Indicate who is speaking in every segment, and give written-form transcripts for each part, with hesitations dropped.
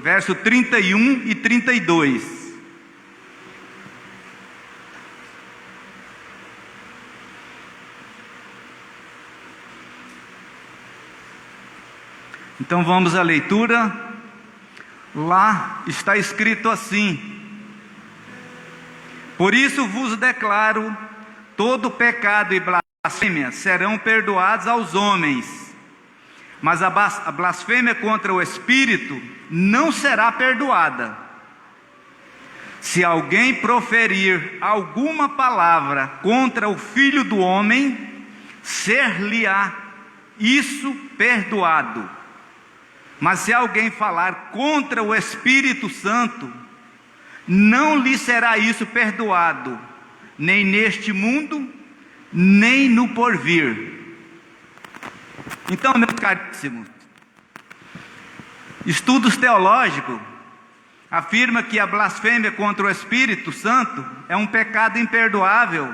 Speaker 1: verso 31 e 32. Então vamos à leitura. Lá está escrito assim: por isso vos declaro, todo pecado e blasfêmia serão perdoados aos homens, mas a blasfêmia contra o Espírito não será perdoada. Se alguém proferir alguma palavra contra o Filho do Homem, ser-lhe-á isso perdoado. Mas se alguém falar contra o Espírito Santo, não lhe será isso perdoado, nem neste mundo, nem no porvir. Então, meus caríssimos, estudos teológicos afirmam que a blasfêmia contra o Espírito Santo é um pecado imperdoável,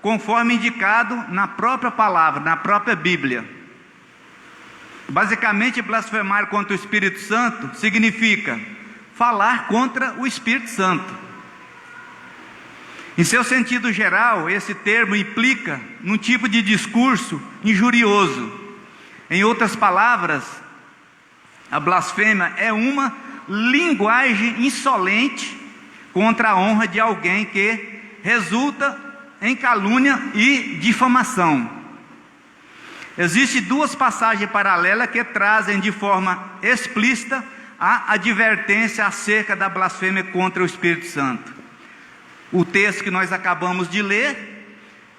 Speaker 1: conforme indicado na própria palavra, na própria Bíblia. Basicamente, blasfemar contra o Espírito Santo significa falar contra o Espírito Santo. Em seu sentido geral, esse termo implica num tipo de discurso injurioso. Em outras palavras, a blasfêmia é uma linguagem insolente contra a honra de alguém, que resulta em calúnia e difamação. Existem duas passagens paralelas que trazem de forma explícita a advertência acerca da blasfêmia contra o Espírito Santo. O texto que nós acabamos de ler,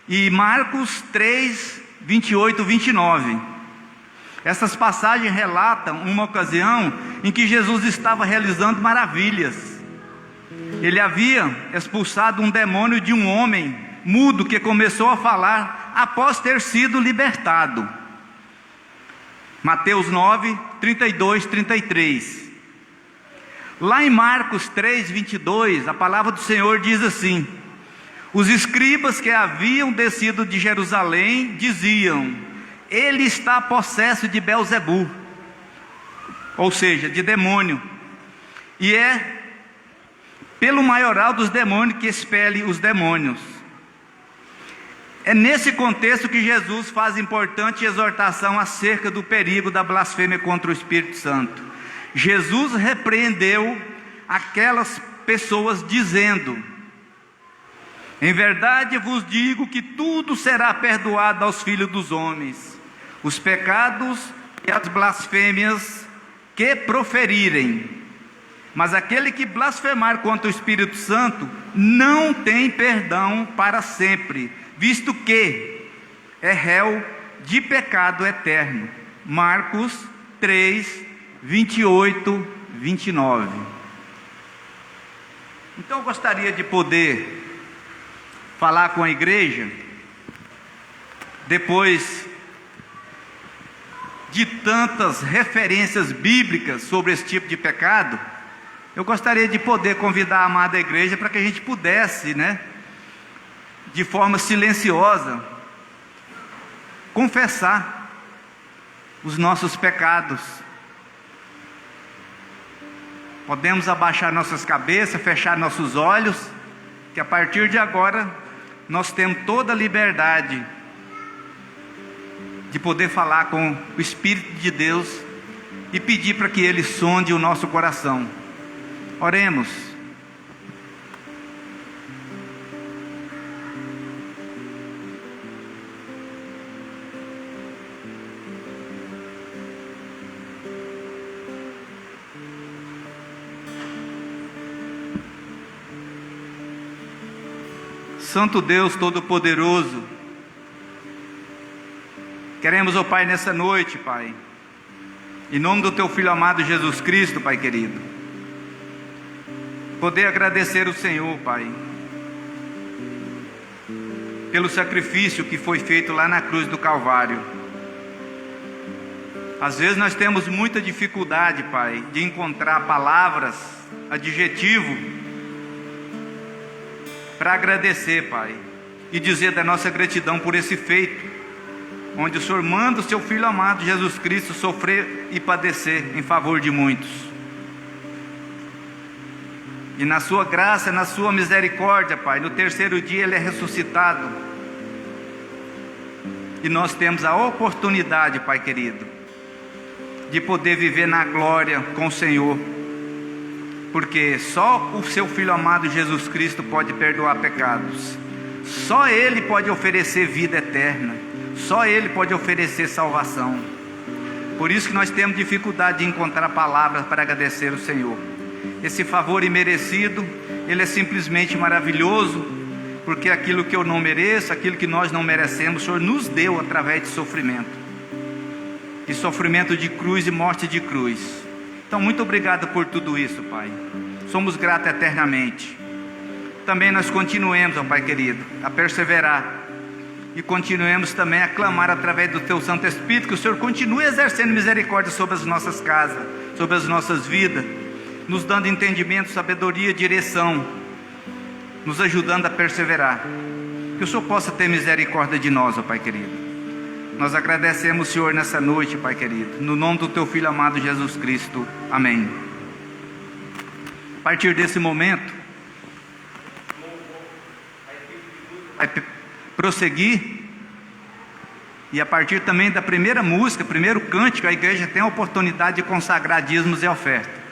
Speaker 1: e Marcos 3, 28 e 29. Essas passagens relatam uma ocasião em que Jesus estava realizando maravilhas. Ele havia expulsado um demônio de um homem mudo que começou a falar após ter sido libertado. Mateus 9, 32, 33. Lá em Marcos 3, 22, a palavra do Senhor diz assim: os escribas que haviam descido de Jerusalém diziam: ele está possesso de Belzebu, ou seja, de demônio, e é pelo maioral dos demônios que expele os demônios. É nesse contexto que Jesus faz importante exortação acerca do perigo da blasfêmia contra o Espírito Santo. Jesus repreendeu aquelas pessoas dizendo: em verdade vos digo que tudo será perdoado aos filhos dos homens, os pecados e as blasfêmias que proferirem. Mas aquele que blasfemar contra o Espírito Santo não tem perdão para sempre, visto que é réu de pecado eterno. Marcos 3, 28, 29. Então eu gostaria de poder falar com a igreja, depois de tantas referências bíblicas sobre esse tipo de pecado, eu gostaria de poder convidar a amada igreja para que a gente pudesse, de forma silenciosa, confessar os nossos pecados. Podemos abaixar nossas cabeças, fechar nossos olhos, que a partir de agora nós temos toda a liberdade de poder falar com o Espírito de Deus e pedir para que Ele sonde o nosso coração. Oremos. Santo Deus Todo-Poderoso, queremos, ó Pai, nessa noite, Pai, em nome do Teu Filho amado Jesus Cristo, Pai querido, poder agradecer o Senhor, Pai, pelo sacrifício que foi feito lá na cruz do Calvário. Às vezes nós temos muita dificuldade, Pai, de encontrar palavras, adjetivo, para agradecer, Pai, e dizer da nossa gratidão por esse feito, onde o Senhor manda o Seu Filho amado Jesus Cristo sofrer e padecer em favor de muitos. E na sua graça, na sua misericórdia, Pai, no terceiro dia Ele é ressuscitado. E nós temos a oportunidade, Pai querido, de poder viver na glória com o Senhor. Porque só o seu Filho amado Jesus Cristo pode perdoar pecados. Só Ele pode oferecer vida eterna. Só Ele pode oferecer salvação. Por isso que nós temos dificuldade de encontrar palavras para agradecer o Senhor. Esse favor imerecido, Ele é simplesmente maravilhoso, porque aquilo que eu não mereço, aquilo que nós não merecemos, o Senhor nos deu através de sofrimento. E sofrimento de cruz e morte de cruz. Então muito obrigado por tudo isso, Pai. Somos gratos eternamente. Também nós continuemos, ó Pai querido, a perseverar. E continuemos também a clamar através do Teu Santo Espírito, que o Senhor continue exercendo misericórdia sobre as nossas casas, sobre as nossas vidas, nos dando entendimento, sabedoria, direção, nos ajudando a perseverar. Que o Senhor possa ter misericórdia de nós, ó Pai querido. Nós agradecemos, Senhor, nessa noite, Pai querido, no nome do Teu Filho amado Jesus Cristo. Amém. A partir desse momento, vai prosseguir, e a partir também da primeira música, primeiro cântico, a igreja tem a oportunidade de consagrar dízimos e oferta.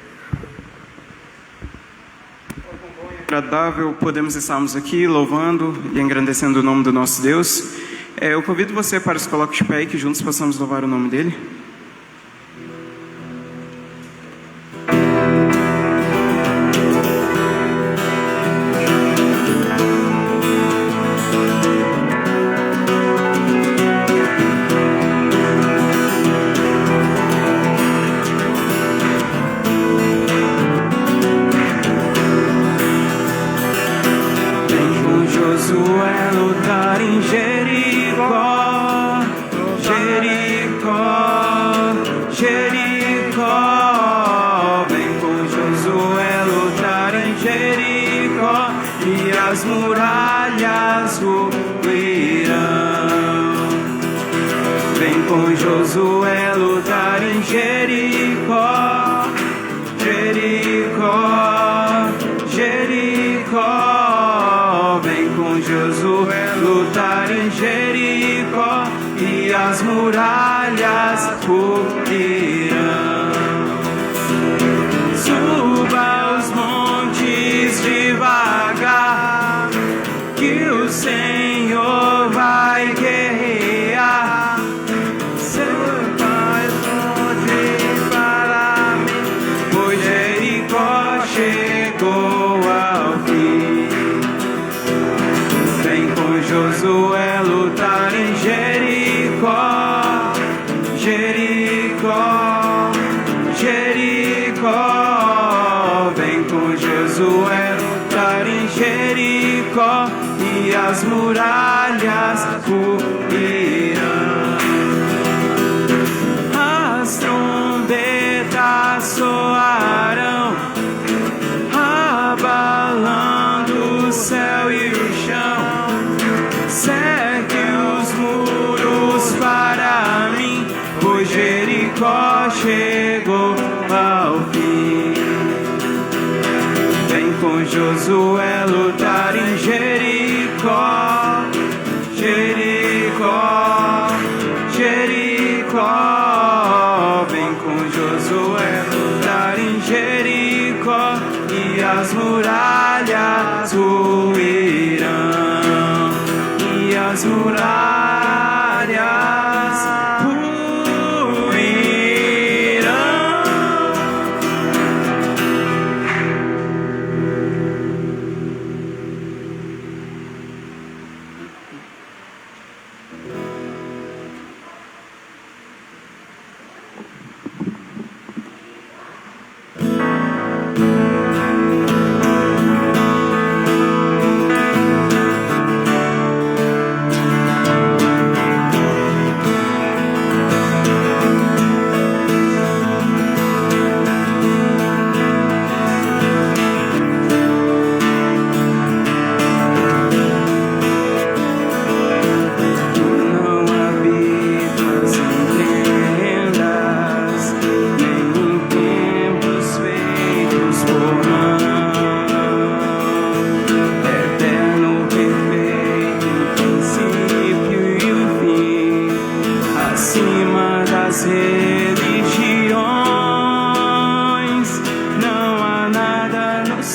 Speaker 2: Agradável, podemos estarmos aqui louvando e engrandecendo o nome do nosso Deus. Eu convido você para se colocar de pé e que juntos possamos louvar o nome dEle.
Speaker 3: as muralhas ruirão. Vem com Josué lutar em Jericó, Jericó, Jericó. Vem com Josué lutar em Jericó e as muralhas ruirão. Suba os montes devagar, que o Senhor vai guerrear. Seu Pai pode para mim, pois Jericó chegou ao fim. Vem com Josué lutar em Jericó, Jericó, Jericó. Vem com Josué lutar em Jericó e as muralhas ruirão. As trombetas soarão, abalando o céu e o chão. Segue os muros para mim, pois Jericó chegou ao fim. Vem com Josué lutar em Jericó, Jericó, Jericó. Vem com Josué lutar em Jericó e as muralhas ruirão, e as muralhas ruirão.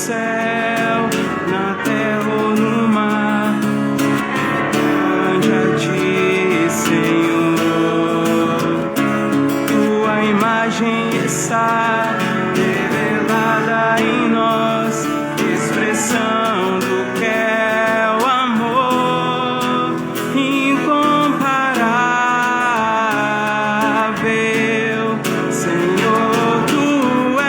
Speaker 3: céu, na terra ou no mar, ante a ti, Senhor. Tua imagem está revelada em nós, expressão do que é o amor incomparável, Senhor, tu és.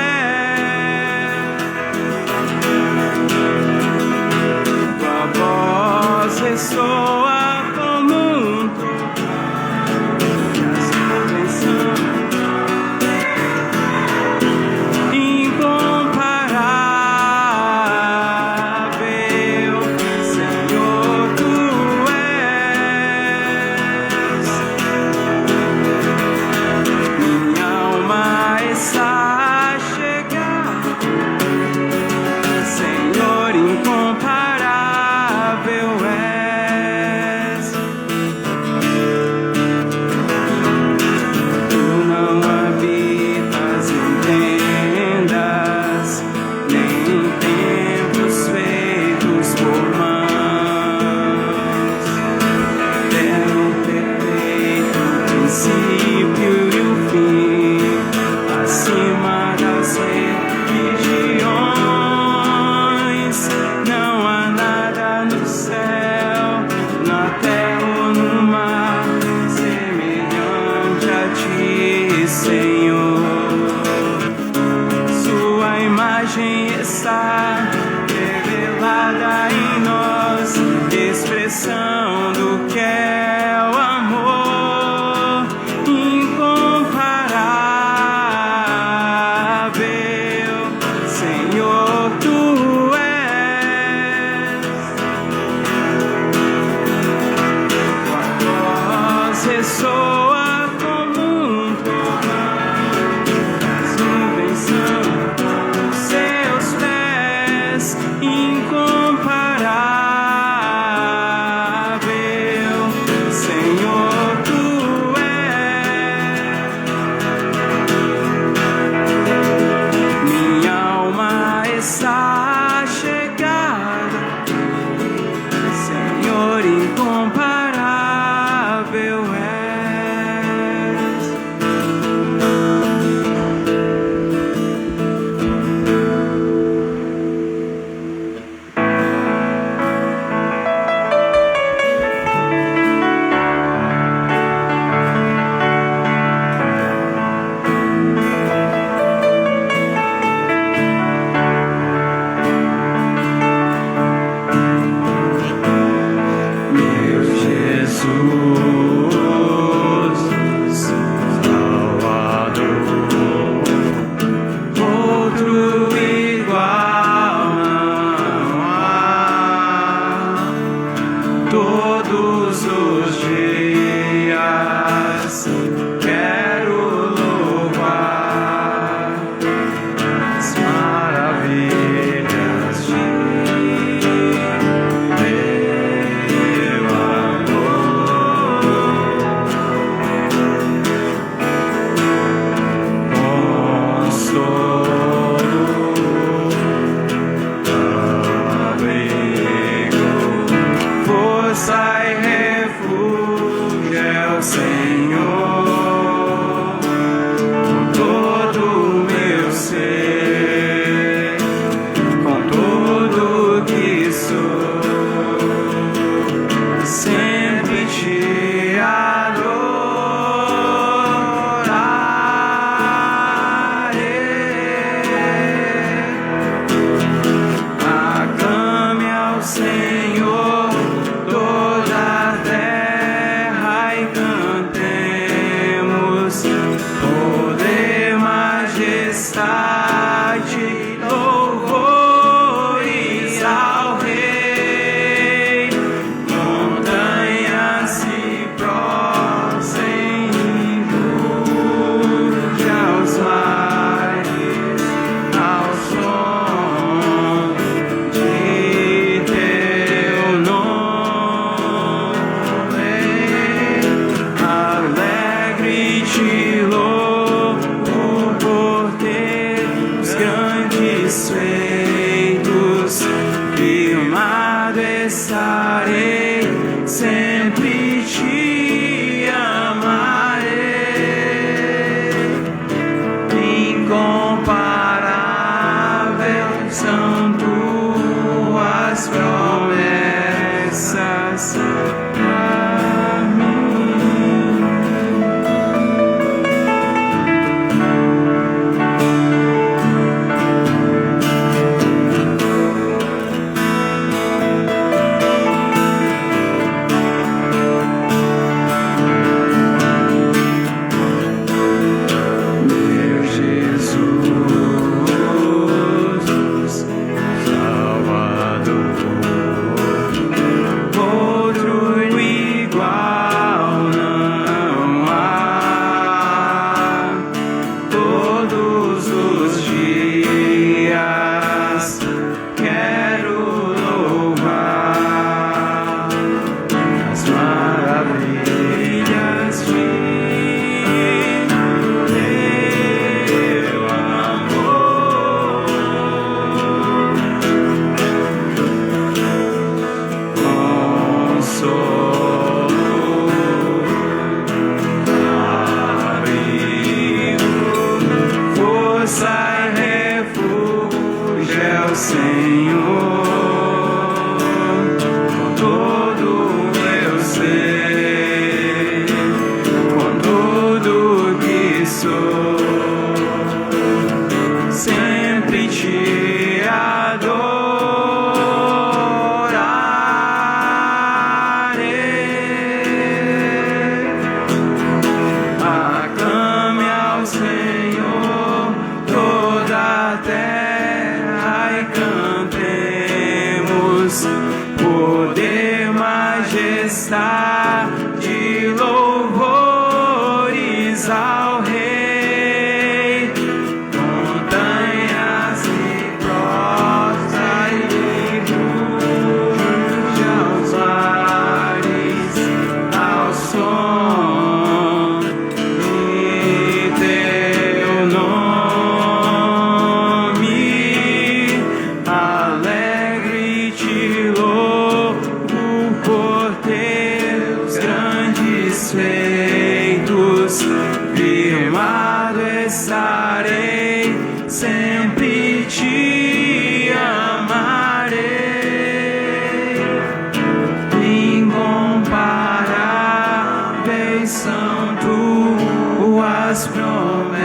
Speaker 3: Tua voz ressoa como um trovão, as nuvens são incomparável, Senhor, tu és. Minha alma está a chegar, Senhor, incomparável és. Tu não habitas em tendas, nem em templos feitos por mãos. Eterno, perfeito, o princípio e o fim, acima das religiões. Não há nada no céu, na terra ou no mar, semelhante a ti, Senhor. Sua imagem está revelada em nós, expressão do que é o amor incomparável, Senhor, tu és. Tua voz ressoa como um trovão, as nuvens são os seus pés, incomparável, Senhor, tu és. Minha alma está a chegar, Senhor, incomparável és. Meu Jesus, Salvador, outro igual não há. Todos os dias quero louvar as maravilhas de teu amor. Consolo, abrigo, força e refúgio é o Senhor. Com todo o meu ser, com tudo que sou, sempre te adorarei. Aclame ao Senhor toda a terra e cantemos poder, majestade, louvores ao Rei. Montanhas se prosem e ruge aos mares, ao som de teu nome. Alegre te louvo por teus grandes feitos.
Speaker 2: são tuas promessas a mim. Meu Jesus, Salvador, outro igual não há. Todos os dias quero louvar as maravilhas de teu amor. Consolo, abrigo, força e refúgio é o Senhor. Com todo o meu ser, com tudo que sou, sempre te adorarei. Aclame ao Senhor toda a terra e cantemos poder, majestade, louvores ao Rei. Montanhas e rochas e ruge aos mares ao som de teu nome. Alegre te louvo por teus grandes feitos. Firmado estarei, sempre te amarei. Incomparáveis são tuas promessas.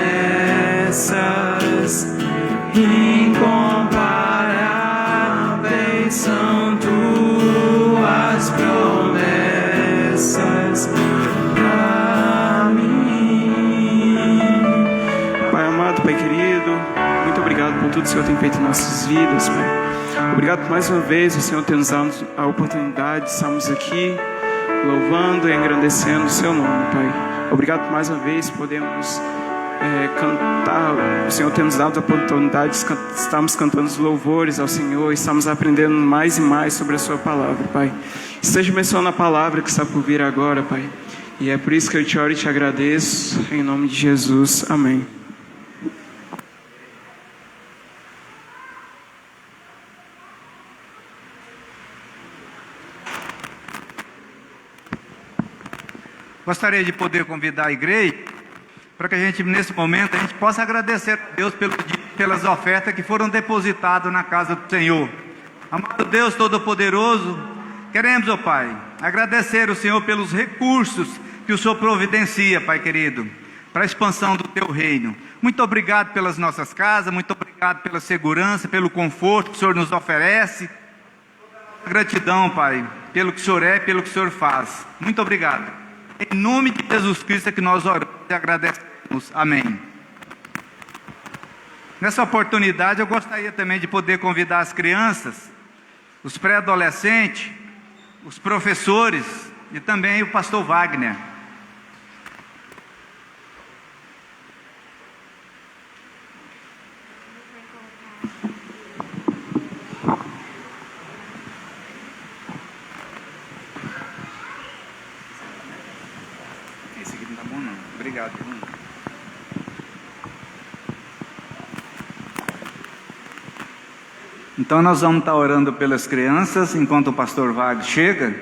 Speaker 2: Incomparáveis são tuas promessas pra mim. Pai amado, Pai querido, muito obrigado por tudo que o Senhor tem feito em nossas vidas, Pai. Obrigado por mais uma vez o Senhor ter nos dado a oportunidade de estarmos aqui louvando e engrandecendo o Seu nome, Pai. Obrigado por mais uma vez podermos cantar, o Senhor ter nos dado a oportunidade de estarmos cantando os louvores ao Senhor, estamos aprendendo mais e mais sobre a Sua palavra, Pai. Esteja mencionando a palavra que está por vir agora, Pai. E é por isso que eu te oro e te agradeço, em nome de Jesus. Amém.
Speaker 1: Gostaria de poder convidar a igreja para que a gente, nesse momento, a gente possa agradecer a Deus pelas ofertas que foram depositadas na casa do Senhor. Amado Deus Todo-Poderoso, queremos, ó Pai, agradecer ao Senhor pelos recursos que o Senhor providencia, Pai querido, para a expansão do Teu reino. Muito obrigado pelas nossas casas, muito obrigado pela segurança, pelo conforto que o Senhor nos oferece. Gratidão, Pai, pelo que o Senhor é e pelo que o Senhor faz. Muito obrigado. Em nome de Jesus Cristo é que nós oramos e agradecemos. Amém. Nessa oportunidade eu gostaria também de poder convidar as crianças, os pré-adolescentes, os professores e também o pastor Wagner. Esse aqui não tá bom não. Obrigado, irmão. Então nós vamos estar orando pelas crianças enquanto o pastor Wagner chega.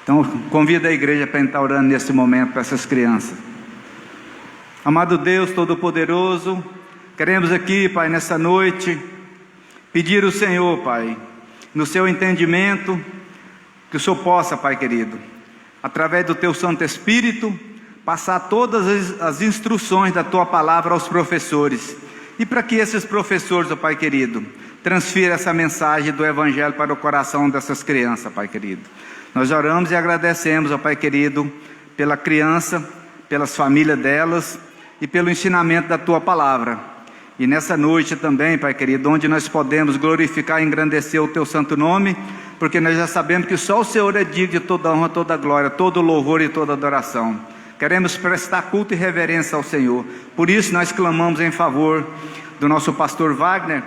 Speaker 1: Então convido a igreja para estar orando nesse momento para essas crianças. Amado Deus Todo-Poderoso, Queremos aqui, Pai, nessa noite, pedir ao Senhor, Pai, no seu entendimento, que o Senhor possa, Pai querido, através do Teu Santo Espírito, passar todas as instruções da Tua Palavra aos professores. E para que esses professores, ó Pai querido, transfiram essa mensagem do Evangelho para o coração dessas crianças, Pai querido. Nós oramos e agradecemos, ó Pai querido, pela criança, pelas famílias delas e pelo ensinamento da Tua Palavra. E nessa noite também, Pai querido, onde nós podemos glorificar e engrandecer o Teu santo nome, porque nós já sabemos que só o Senhor é digno de toda honra, toda glória, todo louvor e toda adoração. Queremos prestar culto e reverência ao Senhor. Por isso nós clamamos em favor do nosso pastor Wagner,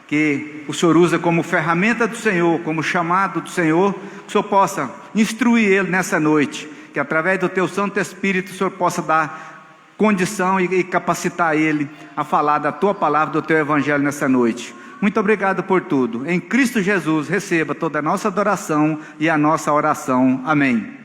Speaker 1: que o Senhor usa como ferramenta do Senhor, como chamado do Senhor, que o Senhor possa instruir ele nessa noite, que através do Teu Santo Espírito o Senhor possa dar condição e capacitar ele a falar da Tua Palavra, do Teu Evangelho nessa noite. Muito obrigado por tudo. Em Cristo Jesus, receba toda a nossa adoração e a nossa oração. Amém.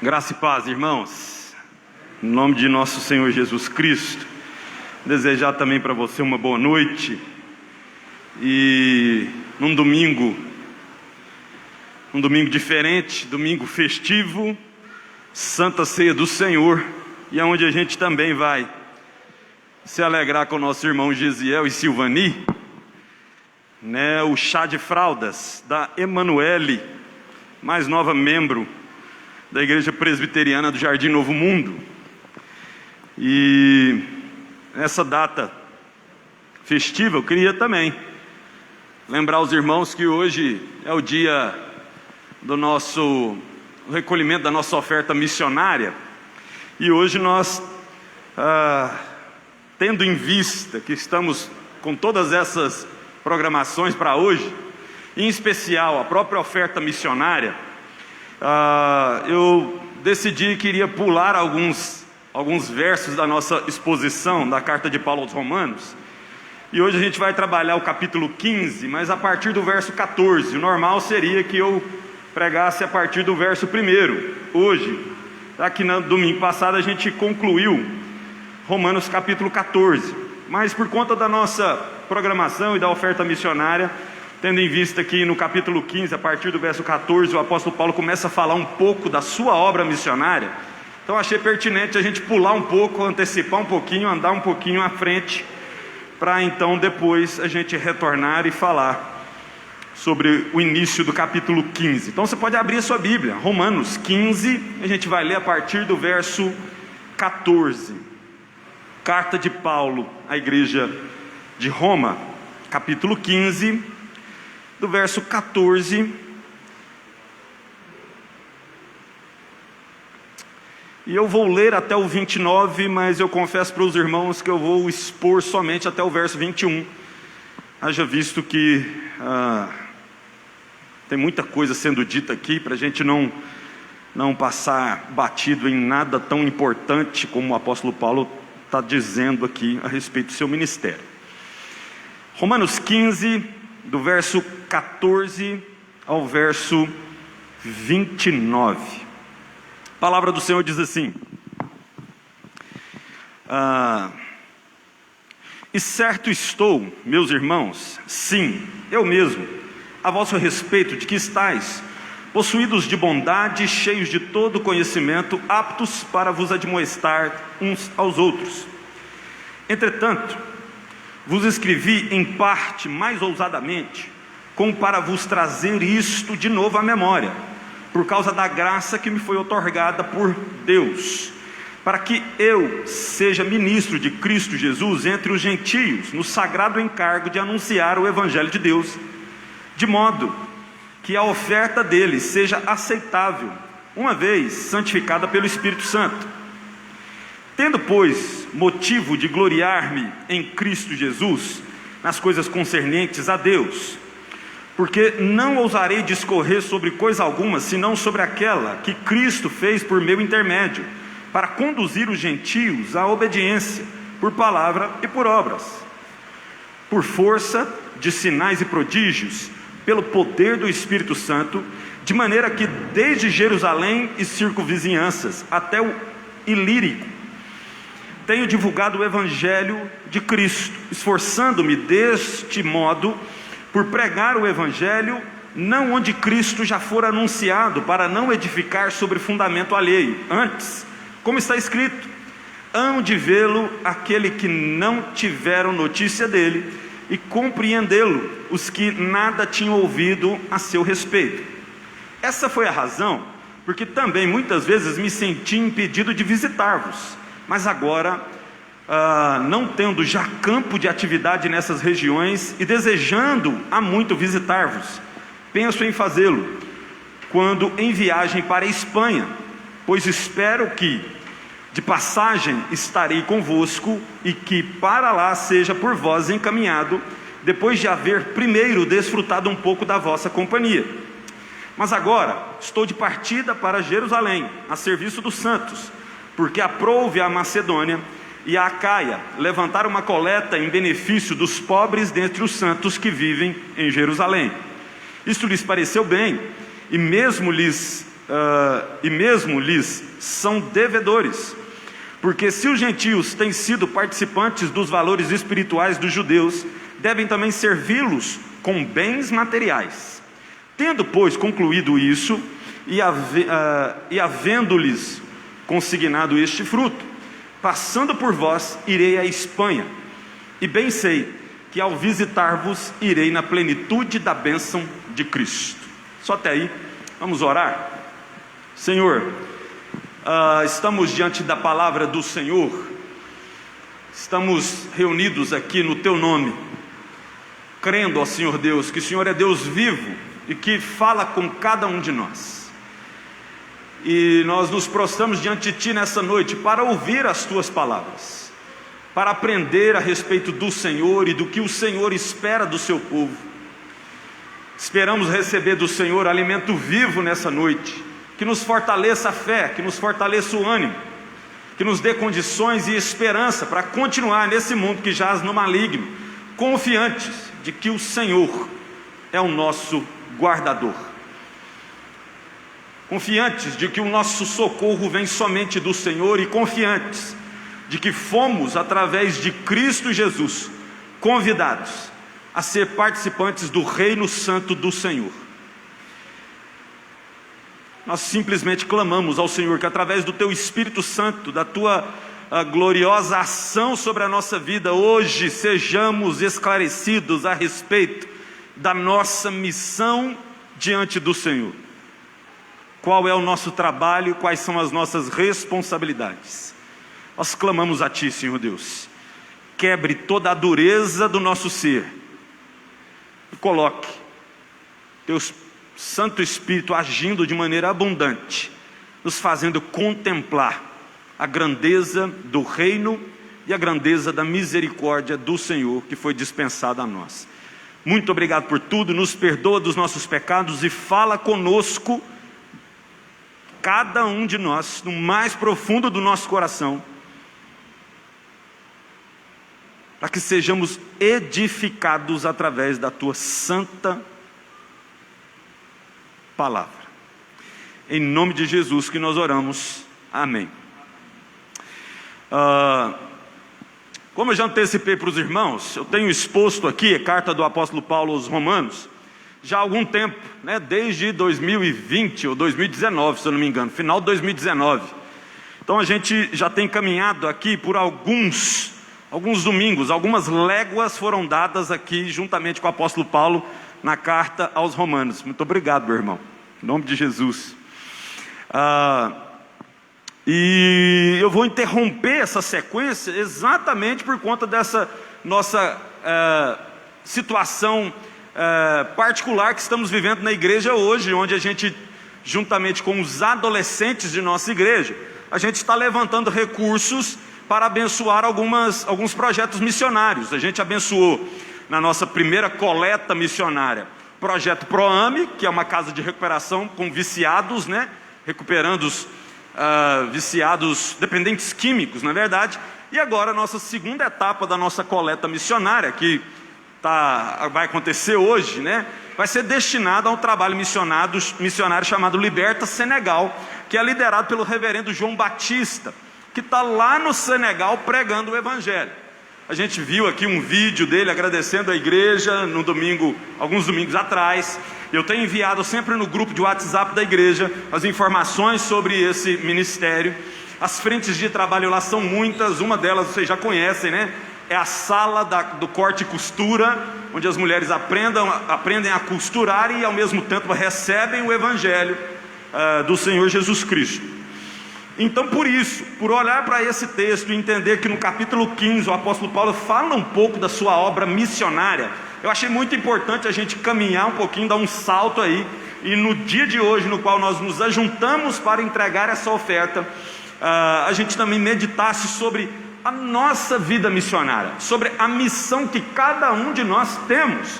Speaker 4: Graça e paz, irmãos. Em nome de nosso Senhor Jesus Cristo, desejar também para você uma boa noite. E num domingo diferente, domingo festivo, Santa Ceia do Senhor, e aonde a gente também vai se alegrar com o nosso irmão Gesiel e Silvani, né, o chá de fraldas da Emanuele, mais nova membro da Igreja Presbiteriana do Jardim Novo Mundo. E nessa data festiva eu queria também lembrar os irmãos que hoje é o dia do nosso recolhimento da nossa oferta missionária. E hoje nós, tendo em vista que estamos com todas essas programações para hoje, em especial a própria oferta missionária, eu decidi que iria pular alguns versos da nossa exposição da carta de Paulo aos Romanos. E hoje a gente vai trabalhar o capítulo 15, mas a partir do verso 14. O normal seria que eu pregasse a partir do verso 1. Hoje, aqui no domingo passado, a gente concluiu Romanos capítulo 14. Mas por conta da nossa programação e da oferta missionária, tendo em vista que no capítulo 15, a partir do verso 14, o apóstolo Paulo começa a falar um pouco da sua obra missionária, então achei pertinente a gente pular um pouco, antecipar um pouquinho, andar um pouquinho à frente, para então depois a gente retornar e falar sobre o início do capítulo 15. Então você pode abrir a sua Bíblia, Romanos 15, a gente vai ler a partir do verso 14. Carta de Paulo à igreja de Roma, capítulo 15, do verso 14, e eu vou ler até o 29, mas eu confesso para os irmãos que eu vou expor somente até o verso 21, haja visto que tem muita coisa sendo dita aqui, para a gente não passar batido em nada tão importante como o apóstolo Paulo está dizendo aqui a respeito do seu ministério. Romanos 15, do verso 14 ao verso 29. A palavra do Senhor diz assim: e certo estou, meus irmãos, sim, eu mesmo, a vosso respeito, de que estáis possuídos de bondade, cheios de todo conhecimento, aptos para vos admoestar uns aos outros. Entretanto, vos escrevi em parte mais ousadamente, como para vos trazer isto de novo à memória, por causa da graça que me foi outorgada por Deus, para que eu seja ministro de Cristo Jesus entre os gentios, no sagrado encargo de anunciar o Evangelho de Deus, de modo que a oferta deles seja aceitável, uma vez santificada pelo Espírito Santo. Tendo, pois, motivo de gloriar-me em Cristo Jesus, nas coisas concernentes a Deus, porque não ousarei discorrer sobre coisa alguma, senão sobre aquela que Cristo fez por meu intermédio, para conduzir os gentios à obediência, por palavra e por obras, por força de sinais e prodígios, pelo poder do Espírito Santo, de maneira que desde Jerusalém e circunvizinhanças até o Ilírico, tenho divulgado o Evangelho de Cristo, esforçando-me deste modo por pregar o Evangelho, não onde Cristo já for anunciado, para não edificar sobre fundamento alheio. Antes, como está escrito, hão de vê-lo aquele que não tiveram notícia dele, e compreendê-lo os que nada tinham ouvido a seu respeito. Essa foi a razão, porque também muitas vezes me senti impedido de visitar-vos, mas agora, não tendo já campo de atividade nessas regiões e desejando há muito visitar-vos, penso em fazê-lo quando em viagem para a Espanha, pois espero que de passagem estarei convosco e que para lá seja por vós encaminhado, depois de haver primeiro desfrutado um pouco da vossa companhia. Mas agora estou de partida para Jerusalém, a serviço dos santos, porque aprouve a Macedônia e a Acaia levantar uma coleta em benefício dos pobres dentre os santos que vivem em Jerusalém. Isto lhes pareceu bem, e mesmo lhes são devedores, porque se os gentios têm sido participantes dos valores espirituais dos judeus, devem também servi-los com bens materiais. Tendo, pois, concluído isso, e havendo-lhes consignado este fruto, passando por vós, irei à Espanha, e bem sei que ao visitar-vos, irei na plenitude da bênção de Cristo. Só até aí, vamos orar? Senhor, estamos diante da palavra do Senhor, estamos reunidos aqui no Teu nome, crendo, ó Senhor Deus, que o Senhor é Deus vivo, e que fala com cada um de nós. E nós nos prostramos diante de Ti nessa noite para ouvir as Tuas palavras, para aprender a respeito do Senhor e do que o Senhor espera do seu povo. Esperamos receber do Senhor alimento vivo nessa noite, que nos fortaleça a fé, que nos fortaleça o ânimo, que nos dê condições e esperança para continuar nesse mundo que jaz no maligno, confiantes de que o Senhor é o nosso guardador. Confiantes de que o nosso socorro vem somente do Senhor e confiantes de que fomos, através de Cristo Jesus, convidados a ser participantes do reino santo do Senhor. Nós simplesmente clamamos ao Senhor que através do Teu Espírito Santo, da Tua gloriosa ação sobre a nossa vida, hoje sejamos esclarecidos a respeito da nossa missão diante do Senhor. Qual é o nosso trabalho, quais são as nossas responsabilidades. Nós clamamos a Ti, Senhor Deus, quebre toda a dureza do nosso ser e coloque Teu Santo Espírito agindo de maneira abundante, nos fazendo contemplar a grandeza do reino e a grandeza da misericórdia do Senhor que foi dispensada a nós. Muito obrigado por tudo, nos perdoa dos nossos pecados e fala conosco, cada um de nós, no mais profundo do nosso coração, para que sejamos edificados através da Tua santa palavra. Em nome de Jesus que nós oramos, amém. Como eu já antecipei para os irmãos, eu tenho exposto aqui a carta do apóstolo Paulo aos Romanos, já há algum tempo, desde 2020 ou 2019, se eu não me engano, final de 2019. Então a gente já tem caminhado aqui por alguns domingos, algumas léguas foram dadas aqui juntamente com o apóstolo Paulo na carta aos Romanos. Muito obrigado, meu irmão, em nome de Jesus. E eu vou interromper essa sequência exatamente por conta dessa nossa situação particular que estamos vivendo na igreja hoje, onde a gente juntamente com os adolescentes de nossa igreja, a gente está levantando recursos para abençoar alguns projetos missionários. A gente abençoou na nossa primeira coleta missionária Projeto Proame, que é uma casa de recuperação com viciados, né? Recuperando os viciados, dependentes químicos, na verdade. E agora a nossa segunda etapa da nossa coleta missionária, que vai acontecer hoje, né? Vai ser destinada a um trabalho missionário chamado Liberta Senegal, que é liderado pelo reverendo João Batista, que está lá no Senegal pregando o Evangelho. A gente viu aqui um vídeo dele agradecendo a igreja no domingo, alguns domingos atrás. Eu tenho enviado sempre no grupo de WhatsApp da igreja as informações sobre esse ministério. As frentes de trabalho lá são muitas, uma delas vocês já conhecem, né? É a sala do corte e costura, onde as mulheres aprendem a costurar e ao mesmo tempo recebem o Evangelho do Senhor Jesus Cristo. Então, por olhar para esse texto e entender que no capítulo 15 o apóstolo Paulo fala um pouco da sua obra missionária, eu achei muito importante a gente caminhar um pouquinho, dar um salto aí, e no dia de hoje, no qual nós nos ajuntamos para entregar essa oferta, a gente também meditasse sobre a nossa vida missionária, sobre a missão que cada um de nós temos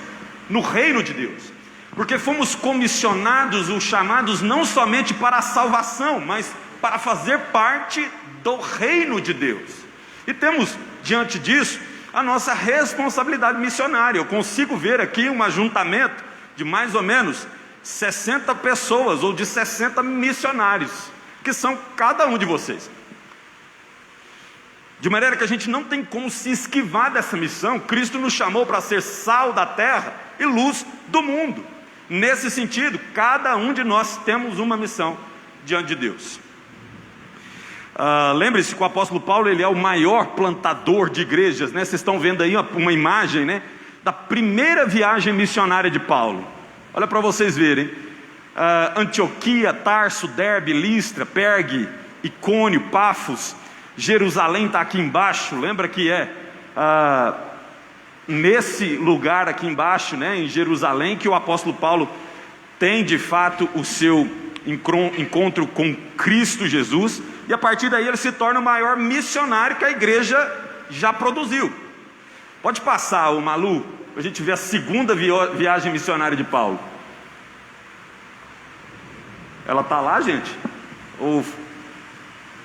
Speaker 4: no reino de Deus. Porque fomos comissionados ou chamados não somente para a salvação, mas para fazer parte do reino de Deus. E temos, diante disso, a nossa responsabilidade missionária. Eu consigo ver aqui um ajuntamento de mais ou menos 60 pessoas, ou de 60 missionários, que são cada um de vocês. De maneira que a gente não tem como se esquivar dessa missão. Cristo nos chamou para ser sal da terra e luz do mundo. Nesse sentido, cada um de nós temos uma missão diante de Deus. Lembre-se que o apóstolo Paulo, ele é o maior plantador de igrejas, né? Vocês estão vendo aí uma imagem, né, da primeira viagem missionária de Paulo. Olha para vocês verem. Antioquia, Tarso, Derbe, Listra, Pergue, Icônio, Pafos, Jerusalém está aqui embaixo. Lembra que nesse lugar aqui embaixo, né, em Jerusalém, que o apóstolo Paulo tem de fato o seu encontro com Cristo Jesus, e a partir daí ele se torna o maior missionário que a igreja já produziu. Pode passar o Malu, a gente vê a segunda viagem missionária de Paulo. Ela está lá, gente? Ou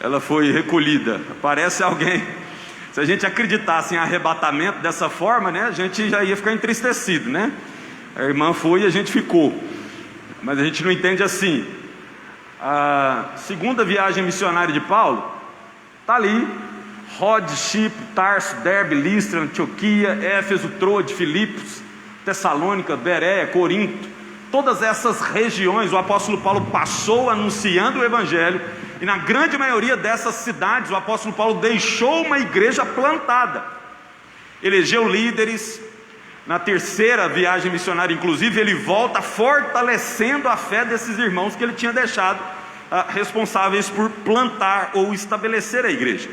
Speaker 4: ela foi recolhida? Parece alguém. Se a gente acreditasse em arrebatamento dessa forma, né, a gente já ia ficar entristecido, né? A irmã foi e a gente ficou. Mas a gente não entende assim. A segunda viagem missionária de Paulo está ali: Rhodes, Chipre, Tarso, Derbe, Listra, Antioquia, Éfeso, Troade, Filipos, Tessalônica, Bereia, Corinto. Todas essas regiões o apóstolo Paulo passou anunciando o Evangelho, e na grande maioria dessas cidades o apóstolo Paulo deixou uma igreja plantada, elegeu líderes. Na terceira viagem missionária, inclusive, ele volta fortalecendo a fé desses irmãos que ele tinha deixado responsáveis por plantar ou estabelecer a igreja.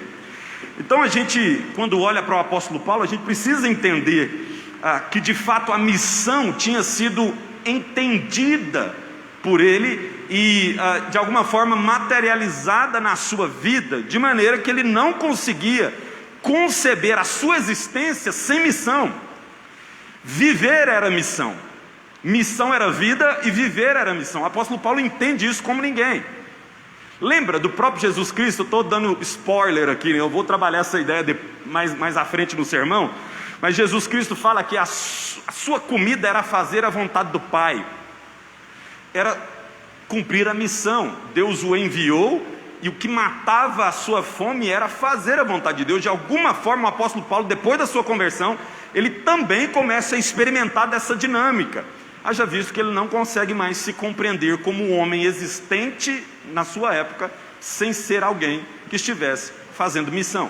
Speaker 4: Então a gente, quando olha para o apóstolo Paulo, a gente precisa entender que de fato a missão tinha sido entendida por ele e de alguma forma materializada na sua vida, de maneira que ele não conseguia conceber a sua existência sem missão. Viver era missão, missão era vida e viver era missão. O apóstolo Paulo entende isso como ninguém. Lembra do próprio Jesus Cristo? Estou dando spoiler aqui, né? Eu vou trabalhar essa ideia mais à frente no sermão. Mas Jesus Cristo fala que a sua comida era fazer a vontade do Pai, era cumprir a missão. Deus o enviou, e o que matava a sua fome era fazer a vontade de Deus. De alguma forma o apóstolo Paulo, depois da sua conversão, ele também começa a experimentar dessa dinâmica. Haja visto que ele não consegue mais se compreender como um homem existente na sua época, sem ser alguém que estivesse fazendo missão.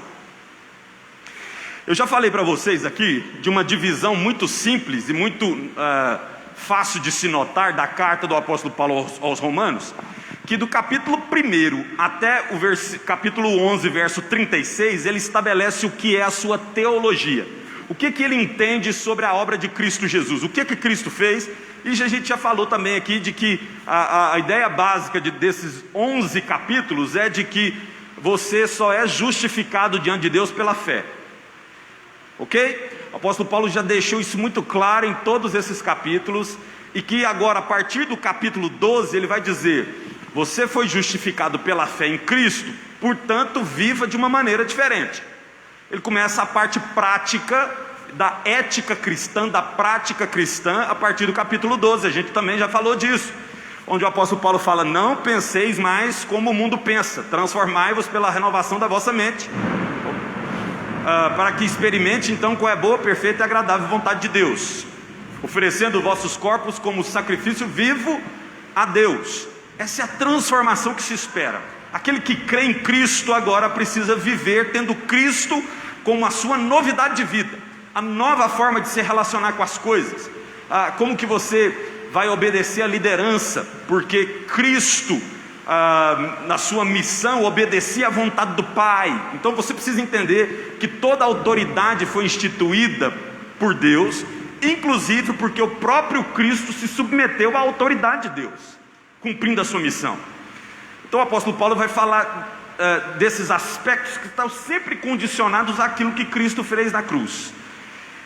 Speaker 4: Eu já falei para vocês aqui de uma divisão muito simples e muito fácil de se notar da carta do apóstolo Paulo aos Romanos, que do capítulo 1 até o capítulo 11, verso 36, ele estabelece o que é a sua teologia. O que ele entende sobre a obra de Cristo Jesus, o que Cristo fez E a gente já falou também aqui de que a ideia básica desses 11 capítulos é de que você só é justificado diante de Deus pela fé. Ok? O apóstolo Paulo já deixou isso muito claro em todos esses capítulos, e que agora, a partir do capítulo 12, ele vai dizer: você foi justificado pela fé em Cristo, portanto, viva de uma maneira diferente. Ele começa a parte prática da ética cristã, da prática cristã, a partir do capítulo 12, a gente também já falou disso, onde o apóstolo Paulo fala: não penseis mais como o mundo pensa, transformai-vos pela renovação da vossa mente, para que experimente então qual é a boa, perfeita e agradável vontade de Deus, oferecendo vossos corpos como sacrifício vivo a Deus. Essa é a transformação que se espera. Aquele que crê em Cristo agora precisa viver tendo Cristo como a sua novidade de vida, a nova forma de se relacionar com as coisas. Como que você vai obedecer à liderança, porque Cristo, na sua missão, obedecia à vontade do Pai. Então você precisa entender que toda a autoridade foi instituída por Deus, inclusive porque o próprio Cristo se submeteu à autoridade de Deus, cumprindo a sua missão. Então o apóstolo Paulo vai falar desses aspectos que estão sempre condicionados àquilo que Cristo fez na cruz.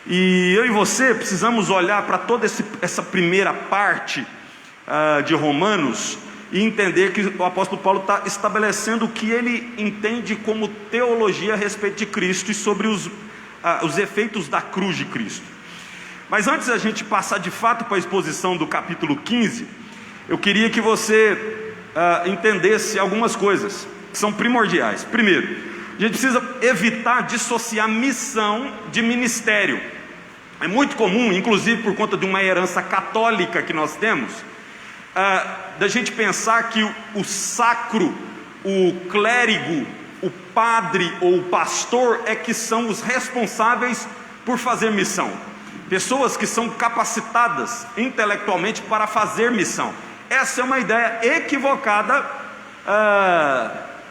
Speaker 4: E eu e você precisamos olhar para toda essa primeira parte de Romanos e entender que o apóstolo Paulo está estabelecendo o que ele entende como teologia a respeito de Cristo e sobre os efeitos da cruz de Cristo. Mas antes da gente passar de fato para a exposição do capítulo 15, eu queria que você entendesse algumas coisas que são primordiais. Primeiro, a gente precisa evitar dissociar missão de ministério. É muito comum, inclusive por conta de uma herança católica que nós temos, da gente pensar que o sacro, o clérigo, o padre ou o pastor é que são os responsáveis por fazer missão. Pessoas que são capacitadas intelectualmente para fazer missão. Essa é uma ideia equivocada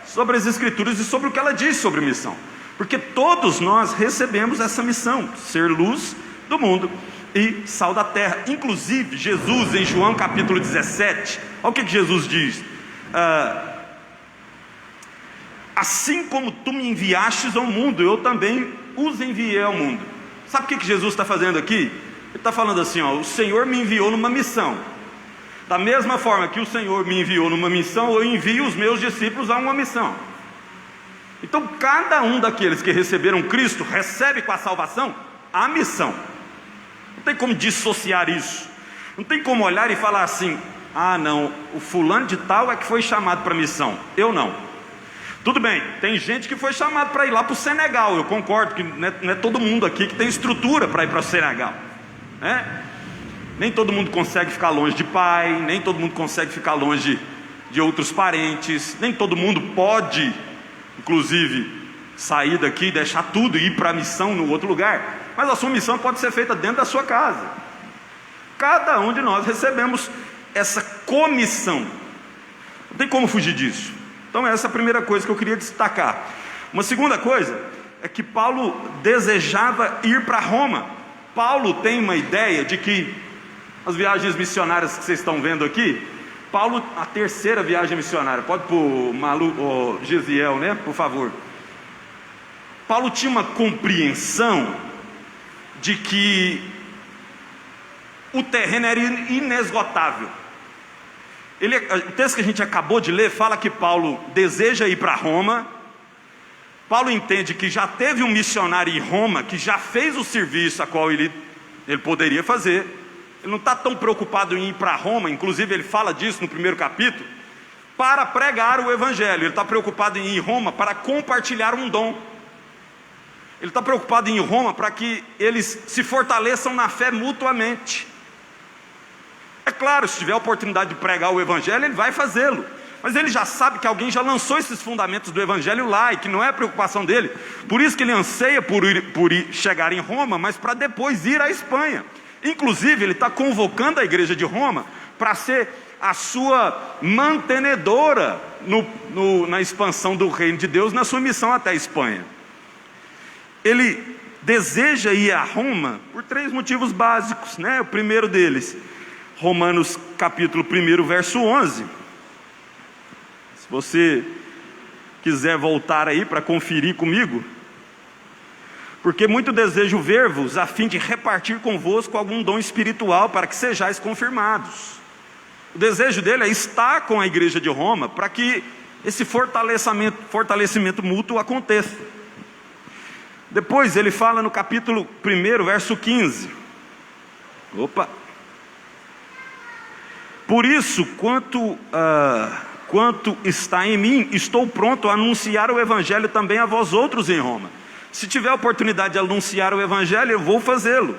Speaker 4: sobre as Escrituras e sobre o que ela diz sobre missão. Porque todos nós recebemos essa missão: ser luz do mundo e sal da terra. Inclusive Jesus, em João capítulo 17, olha o que Jesus diz: assim como tu me enviastes ao mundo, eu também os enviei ao mundo. Sabe o que Jesus está fazendo aqui? Ele está falando assim: o Senhor me enviou numa missão. Da mesma forma que o Senhor me enviou numa missão, eu envio os meus discípulos a uma missão. Então cada um daqueles que receberam Cristo recebe com a salvação a missão. Não tem como dissociar isso. Não tem como olhar e falar assim: não, o fulano de tal é que foi chamado para a missão, eu não. Tudo bem, tem gente que foi chamado para ir lá para o Senegal. Eu concordo que não é todo mundo aqui que tem estrutura para ir para o Senegal, né? Nem todo mundo consegue ficar longe de pai, nem todo mundo consegue ficar longe de outros parentes, nem todo mundo pode, inclusive, sair daqui, deixar tudo e ir para a missão no outro lugar. Mas a sua missão pode ser feita dentro da sua casa. Cada um de nós recebemos essa comissão. Não tem como fugir disso. Então essa é a primeira coisa que eu queria destacar. Uma segunda coisa é que Paulo desejava ir para Roma. Paulo tem uma ideia de que as viagens missionárias que vocês estão vendo aqui, Paulo, a terceira viagem missionária, pode pôr o Gesiel, né, por favor. Paulo tinha uma compreensão de que o terreno era inesgotável. O texto que a gente acabou de ler fala que Paulo deseja ir para Roma. Paulo entende que já teve um missionário em Roma que já fez o serviço a qual ele poderia fazer. Ele não está tão preocupado em ir para Roma, inclusive ele fala disso no primeiro capítulo, para pregar o Evangelho. Ele está preocupado em ir a Roma para compartilhar um dom. Ele está preocupado em ir a Roma para que eles se fortaleçam na fé mutuamente. É claro, se tiver a oportunidade de pregar o Evangelho, ele vai fazê-lo. Mas ele já sabe que alguém já lançou esses fundamentos do Evangelho lá, e que não é a preocupação dele. Por isso que ele anseia por chegar em Roma, mas para depois ir à Espanha. Inclusive ele está convocando a igreja de Roma para ser a sua mantenedora na expansão do reino de Deus, na sua missão até a Espanha. Ele deseja ir a Roma por 3 motivos básicos, né? O primeiro deles: Romanos capítulo 1, verso 11. Se você quiser voltar aí para conferir comigo. Porque muito desejo ver-vos a fim de repartir convosco algum dom espiritual para que sejais confirmados. O desejo dele é estar com a igreja de Roma para que esse fortalecimento mútuo aconteça. Depois ele fala no capítulo 1, verso 15. Por isso, quanto está em mim, estou pronto a anunciar o evangelho também a vós outros em Roma. Se tiver a oportunidade de anunciar o evangelho, eu vou fazê-lo.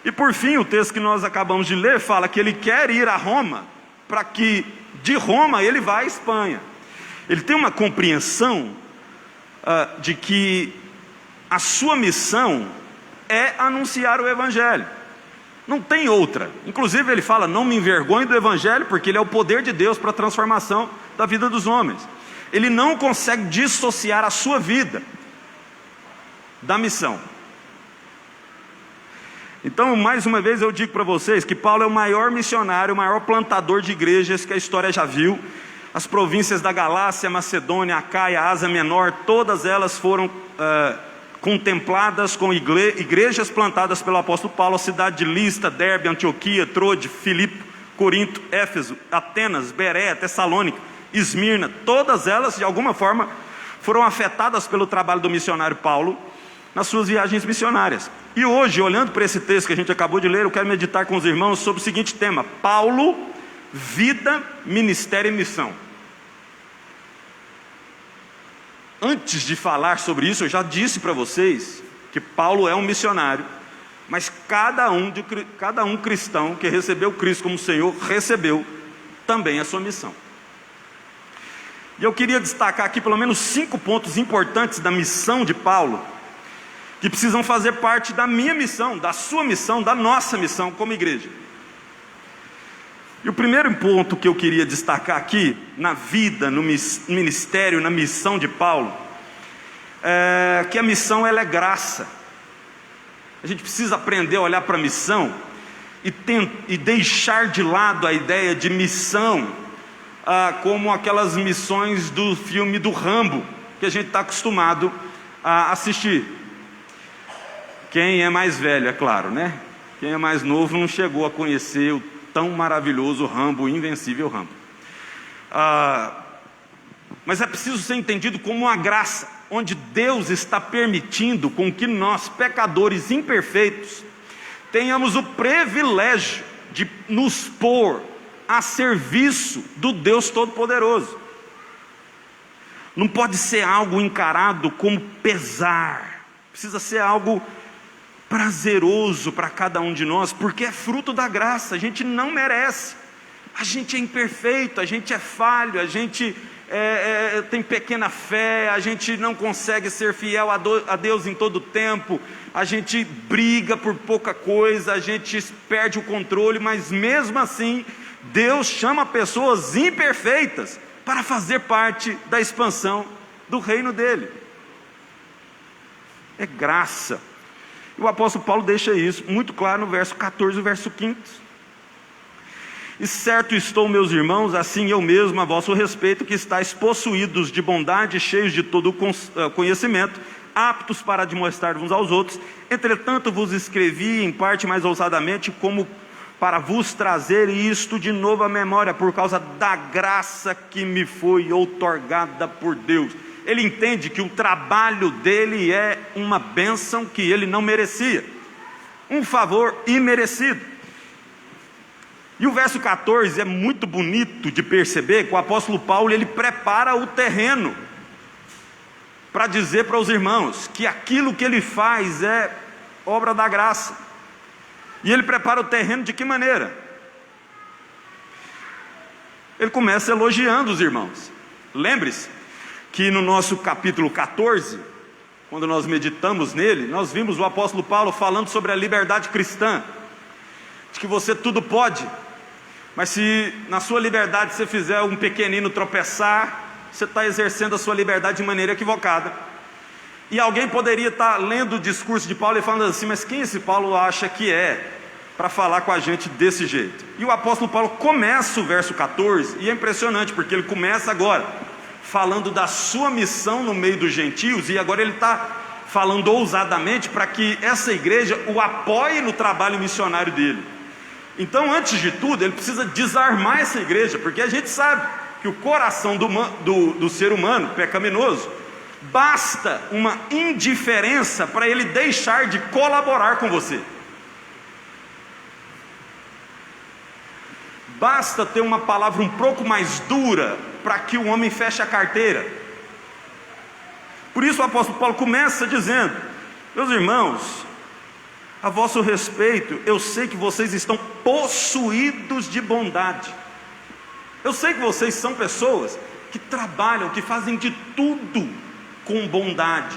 Speaker 4: E por fim, o texto que nós acabamos de ler fala que ele quer ir a Roma, para que de Roma ele vá à Espanha. Ele tem uma compreensão de que a sua missão é anunciar o evangelho. Não tem outra. Inclusive ele fala, não me envergonhe do evangelho, porque ele é o poder de Deus para a transformação da vida dos homens. Ele não consegue dissociar a sua vida da missão. Então, mais uma vez eu digo para vocês que Paulo é o maior missionário, o maior plantador de igrejas que a história já viu. As províncias da Galácia, Macedônia, Acaia, Ásia Menor, todas elas foram contempladas com igrejas plantadas pelo apóstolo Paulo. A cidade de Listra, Derbe, Antioquia, Trode, Filipe, Corinto, Éfeso, Atenas, Bereia, Tessalônica, Esmirna, todas elas de alguma forma foram afetadas pelo trabalho do missionário Paulo nas suas viagens missionárias. E hoje, olhando para esse texto que a gente acabou de ler, eu quero meditar com os irmãos sobre o seguinte tema: Paulo, vida, ministério e missão. Antes de falar sobre isso, eu já disse para vocês que Paulo é um missionário, mas cada um cristão que recebeu Cristo como Senhor, recebeu também a sua missão. E eu queria destacar aqui pelo menos 5 pontos importantes da missão de Paulo, que precisam fazer parte da minha missão, da sua missão, da nossa missão como igreja. E o primeiro ponto que eu queria destacar aqui, na vida, no ministério, na missão de Paulo, é que a missão ela é graça. A gente precisa aprender a olhar para a missão e deixar de lado a ideia de missão como aquelas missões do filme do Rambo, que a gente está acostumado a assistir. Quem é mais velho, é claro, né? Quem é mais novo não chegou a conhecer o tão maravilhoso Rambo, o invencível Rambo. Mas é preciso ser entendido como uma graça, onde Deus está permitindo com que nós, pecadores imperfeitos, tenhamos o privilégio de nos pôr a serviço do Deus Todo-Poderoso. Não pode ser algo encarado como pesar, precisa ser algo prazeroso para cada um de nós, porque é fruto da graça. A gente não merece, a gente é imperfeito, a gente é falho, a gente tem pequena fé, a gente não consegue ser fiel a Deus em todo o tempo, a gente briga por pouca coisa, a gente perde o controle, mas mesmo assim Deus chama pessoas imperfeitas para fazer parte da expansão do reino dele. É graça. E o apóstolo Paulo deixa isso muito claro no verso 14 e verso 15. E certo estou, meus irmãos, assim eu mesmo a vosso respeito, que estáis possuídos de bondade, cheios de todo conhecimento, aptos para admoestar uns aos outros. Entretanto vos escrevi em parte mais ousadamente, como para vos trazer isto de novo à memória, por causa da graça que me foi outorgada por Deus. Ele entende que o trabalho dele é uma bênção que ele não merecia, um favor imerecido. E o verso 14 é muito bonito de perceber que o apóstolo Paulo ele prepara o terreno para dizer para os irmãos que aquilo que ele faz é obra da graça. E ele prepara o terreno de que maneira? Ele começa elogiando os irmãos. Lembre-se que no nosso capítulo 14, quando nós meditamos nele, nós vimos o apóstolo Paulo falando sobre a liberdade cristã, de que você tudo pode, mas se na sua liberdade você fizer um pequenino tropeçar, você está exercendo a sua liberdade de maneira equivocada. E alguém poderia estar lendo o discurso de Paulo e falando assim, mas quem esse Paulo acha que é? para falar com a gente desse jeito. E o apóstolo Paulo começa o verso 14, e é impressionante, porque ele começa agora, falando da sua missão no meio dos gentios, e agora ele está falando ousadamente para que essa igreja o apoie no trabalho missionário dele. Então, antes de tudo, ele precisa desarmar essa igreja, porque a gente sabe que o coração do ser humano pecaminoso, basta uma indiferença para ele deixar de colaborar com você. Basta ter uma palavra um pouco mais dura para que o homem feche a carteira. Por isso o apóstolo Paulo começa dizendo: meus irmãos, a vosso respeito, eu sei que vocês estão possuídos de bondade. Eu sei que vocês são pessoas que trabalham, que fazem de tudo com bondade,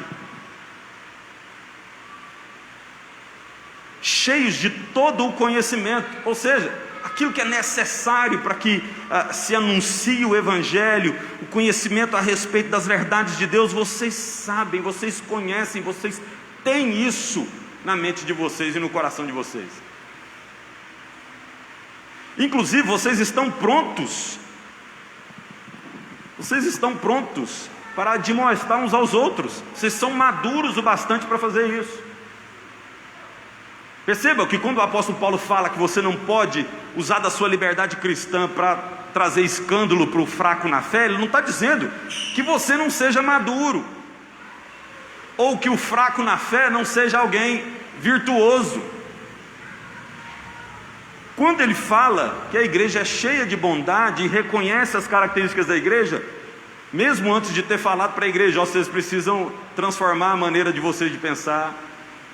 Speaker 4: cheios de todo o conhecimento, ou seja, aquilo que é necessário para que se anuncie o Evangelho, o conhecimento a respeito das verdades de Deus. Vocês sabem, vocês conhecem, vocês têm isso na mente de vocês e no coração de vocês. Inclusive, vocês estão prontos para admoestar uns aos outros. Vocês são maduros o bastante para fazer isso. Perceba que quando o apóstolo Paulo fala que você não pode usar da sua liberdade cristã para trazer escândalo para o fraco na fé, ele não está dizendo que você não seja maduro, ou que o fraco na fé não seja alguém virtuoso. Quando ele fala que a igreja é cheia de bondade e reconhece as características da igreja, mesmo antes de ter falado para a igreja: vocês precisam transformar a maneira de vocês de pensar,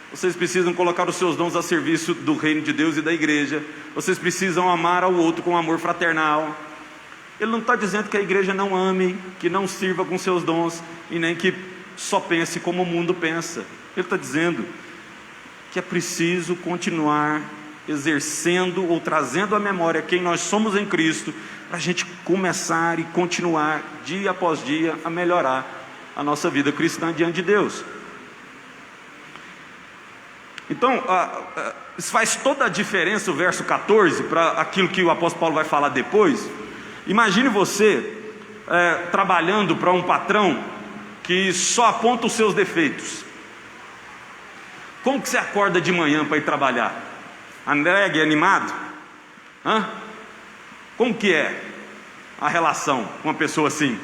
Speaker 4: vocês precisam colocar os seus dons a serviço do reino de Deus e da igreja, vocês precisam amar ao outro com amor fraternal. Ele não está dizendo que a igreja não ame, que não sirva com seus dons, e nem que só pense como o mundo pensa. Ele está dizendo que é preciso continuar exercendo ou trazendo à memória quem nós somos em Cristo, para a gente começar e continuar dia após dia a melhorar a nossa vida cristã diante de Deus. Então, isso faz toda a diferença, o verso 14, para aquilo que o apóstolo Paulo vai falar depois. Imagine você trabalhando para um patrão que só aponta os seus defeitos. Como que você acorda de manhã para ir trabalhar? Alegre, animado? Como que é a relação com uma pessoa assim?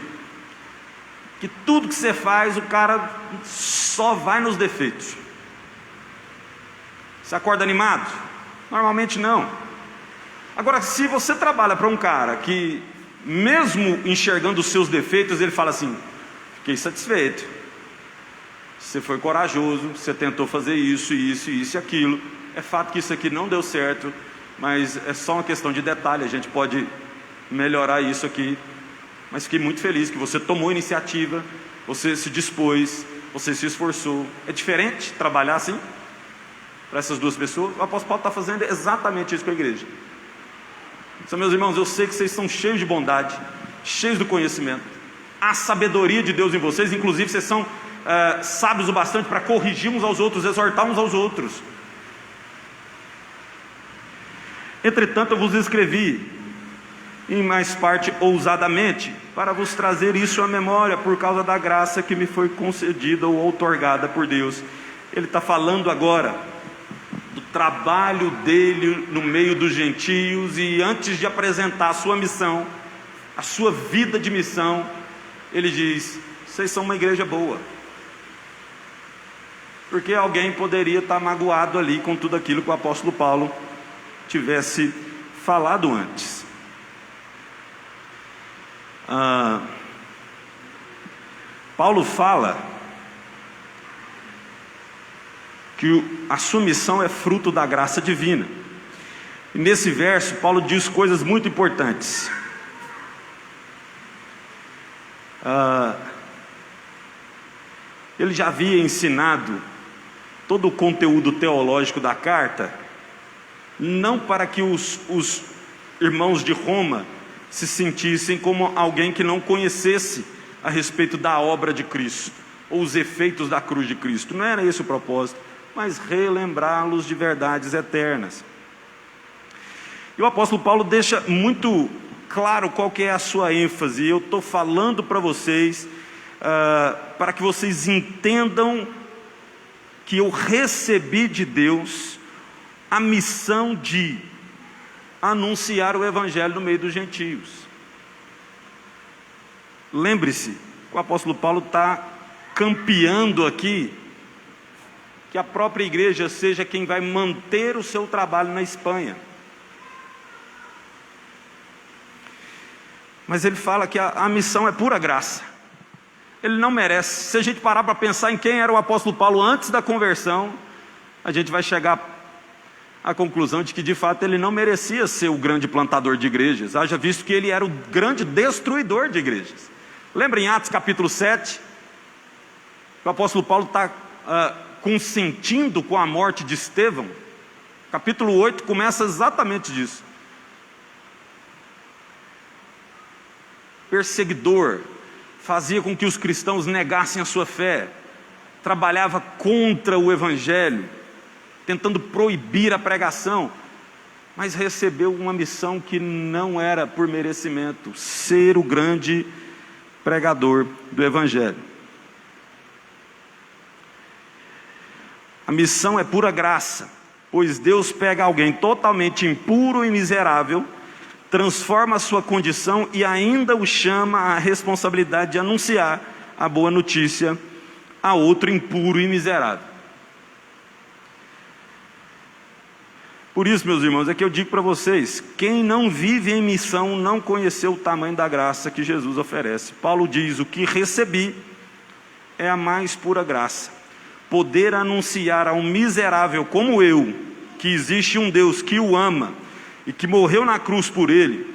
Speaker 4: Que tudo que você faz, o cara só vai nos defeitos. Você acorda animado? Normalmente não. Agora, se você trabalha para um cara que, mesmo enxergando os seus defeitos, ele fala assim: fiquei satisfeito, você foi corajoso, você tentou fazer isso, isso, isso e aquilo. É fato que isso aqui não deu certo, mas é só uma questão de detalhe, a gente pode melhorar isso aqui. Mas fiquei muito feliz que você tomou iniciativa, você se dispôs, você se esforçou. É diferente trabalhar assim para essas duas pessoas. O apóstolo Paulo está fazendo exatamente isso com a igreja. Então, meus irmãos, eu sei que vocês são cheios de bondade, cheios do conhecimento, há sabedoria de Deus em vocês. Inclusive vocês são sábios o bastante para corrigir uns aos outros, exortar uns aos outros. Entretanto, eu vos escrevi, em mais parte ousadamente, para vos trazer isso à memória, por causa da graça que me foi concedida ou outorgada por Deus. Ele está falando agora do trabalho dele no meio dos gentios, e antes de apresentar a sua missão, a sua vida de missão, ele diz: vocês são uma igreja boa. Porque alguém poderia estar magoado ali com tudo aquilo que o apóstolo Paulo tivesse falado antes. Paulo fala que a sua missão é fruto da graça divina. E nesse verso, Paulo diz coisas muito importantes. Ele já havia ensinado todo o conteúdo teológico da carta, não para que os irmãos de Roma se sentissem como alguém que não conhecesse a respeito da obra de Cristo, ou os efeitos da cruz de Cristo. Não era esse o propósito, mas relembrá-los de verdades eternas. E o apóstolo Paulo deixa muito claro qual que é a sua ênfase. Eu estou falando para vocês, para que vocês entendam que eu recebi de Deus a missão de anunciar o evangelho no meio dos gentios. Lembre-se, o apóstolo Paulo está campeando aqui que a própria igreja seja quem vai manter o seu trabalho na Espanha. Mas ele fala que a missão é pura graça. Ele não merece. Se a gente parar para pensar em quem era o apóstolo Paulo antes da conversão, a gente vai chegar à conclusão de que de fato ele não merecia ser o grande plantador de igrejas, haja visto que ele era o grande destruidor de igrejas. Lembra em Atos capítulo 7? O apóstolo Paulo está consentindo com a morte de Estevão. Capítulo 8 começa exatamente disso. Perseguidor, fazia com que os cristãos negassem a sua fé, trabalhava contra o evangelho, tentando proibir a pregação, mas recebeu uma missão que não era por merecimento, ser o grande pregador do evangelho. A missão é pura graça, pois Deus pega alguém totalmente impuro e miserável, transforma a sua condição e ainda o chama à responsabilidade de anunciar a boa notícia a outro impuro e miserável. Por isso, meus irmãos, é que eu digo para vocês, quem não vive em missão não conheceu o tamanho da graça que Jesus oferece. Paulo diz, o que recebi é a mais pura graça. Poder anunciar a um miserável como eu, que existe um Deus que o ama, e que morreu na cruz por ele,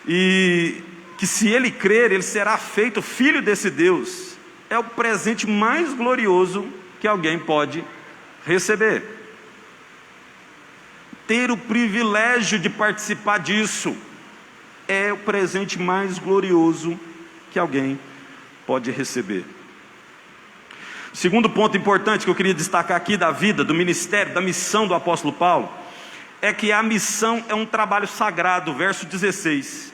Speaker 4: e que se ele crer, ele será feito filho desse Deus, é o presente mais glorioso que alguém pode receber. Ter o privilégio de participar disso é o presente mais glorioso que alguém pode receber. O segundo ponto importante que eu queria destacar aqui da vida, do ministério, da missão do apóstolo Paulo, é que a missão é um trabalho sagrado, verso 16.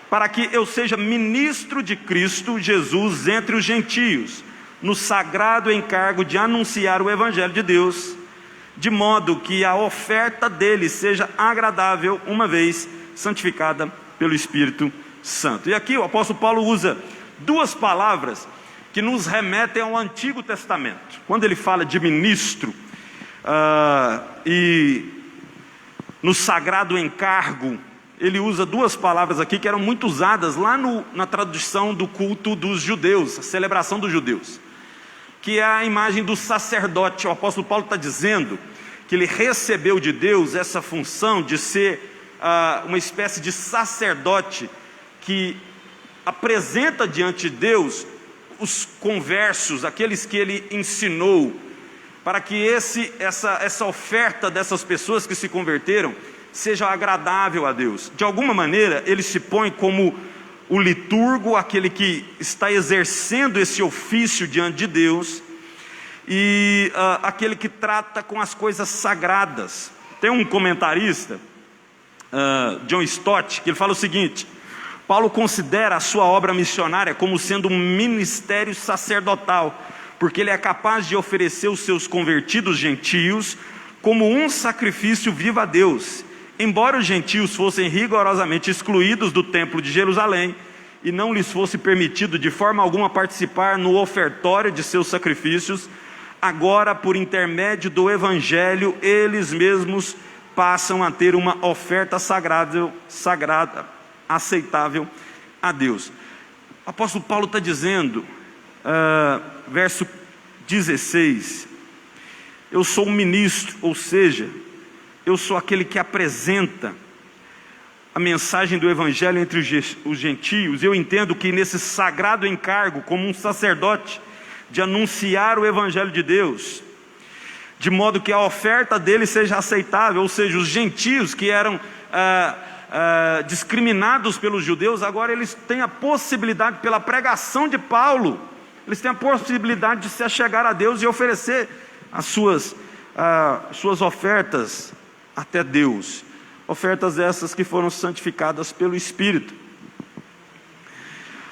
Speaker 4: Para que eu seja ministro de Cristo Jesus entre os gentios, no sagrado encargo de anunciar o evangelho de Deus, de modo que a oferta dele seja agradável, uma vez santificada pelo Espírito Santo. E aqui o apóstolo Paulo usa duas palavras que nos remetem ao Antigo Testamento. Quando ele fala de ministro e no sagrado encargo, ele usa duas palavras aqui que eram muito usadas lá na tradução do culto dos judeus, a celebração dos judeus, que é a imagem do sacerdote. O apóstolo Paulo está dizendo que ele recebeu de Deus essa função de ser uma espécie de sacerdote que apresenta diante de Deus os conversos, aqueles que ele ensinou, para que essa oferta dessas pessoas que se converteram seja agradável a Deus. De alguma maneira, ele se põe como o liturgo, aquele que está exercendo esse ofício diante de Deus, e aquele que trata com as coisas sagradas. Tem um comentarista, John Stott, que ele fala o seguinte: Paulo considera a sua obra missionária como sendo um ministério sacerdotal, porque ele é capaz de oferecer os seus convertidos gentios como um sacrifício vivo a Deus. Embora os gentios fossem rigorosamente excluídos do templo de Jerusalém e não lhes fosse permitido de forma alguma participar no ofertório de seus sacrifícios, agora, por intermédio do evangelho, eles mesmos passam a ter uma oferta sagrada, aceitável a Deus. O apóstolo Paulo está dizendo, verso 16, eu sou um ministro, ou seja, eu sou aquele que apresenta a mensagem do evangelho entre os gentios. Eu entendo que nesse sagrado encargo, como um sacerdote, de anunciar o evangelho de Deus, de modo que a oferta dele seja aceitável, ou seja, os gentios que eram discriminados pelos judeus, agora eles têm a possibilidade, pela pregação de Paulo, eles têm a possibilidade de se achegar a Deus e oferecer as suas ofertas até Deus. Ofertas essas que foram santificadas pelo Espírito.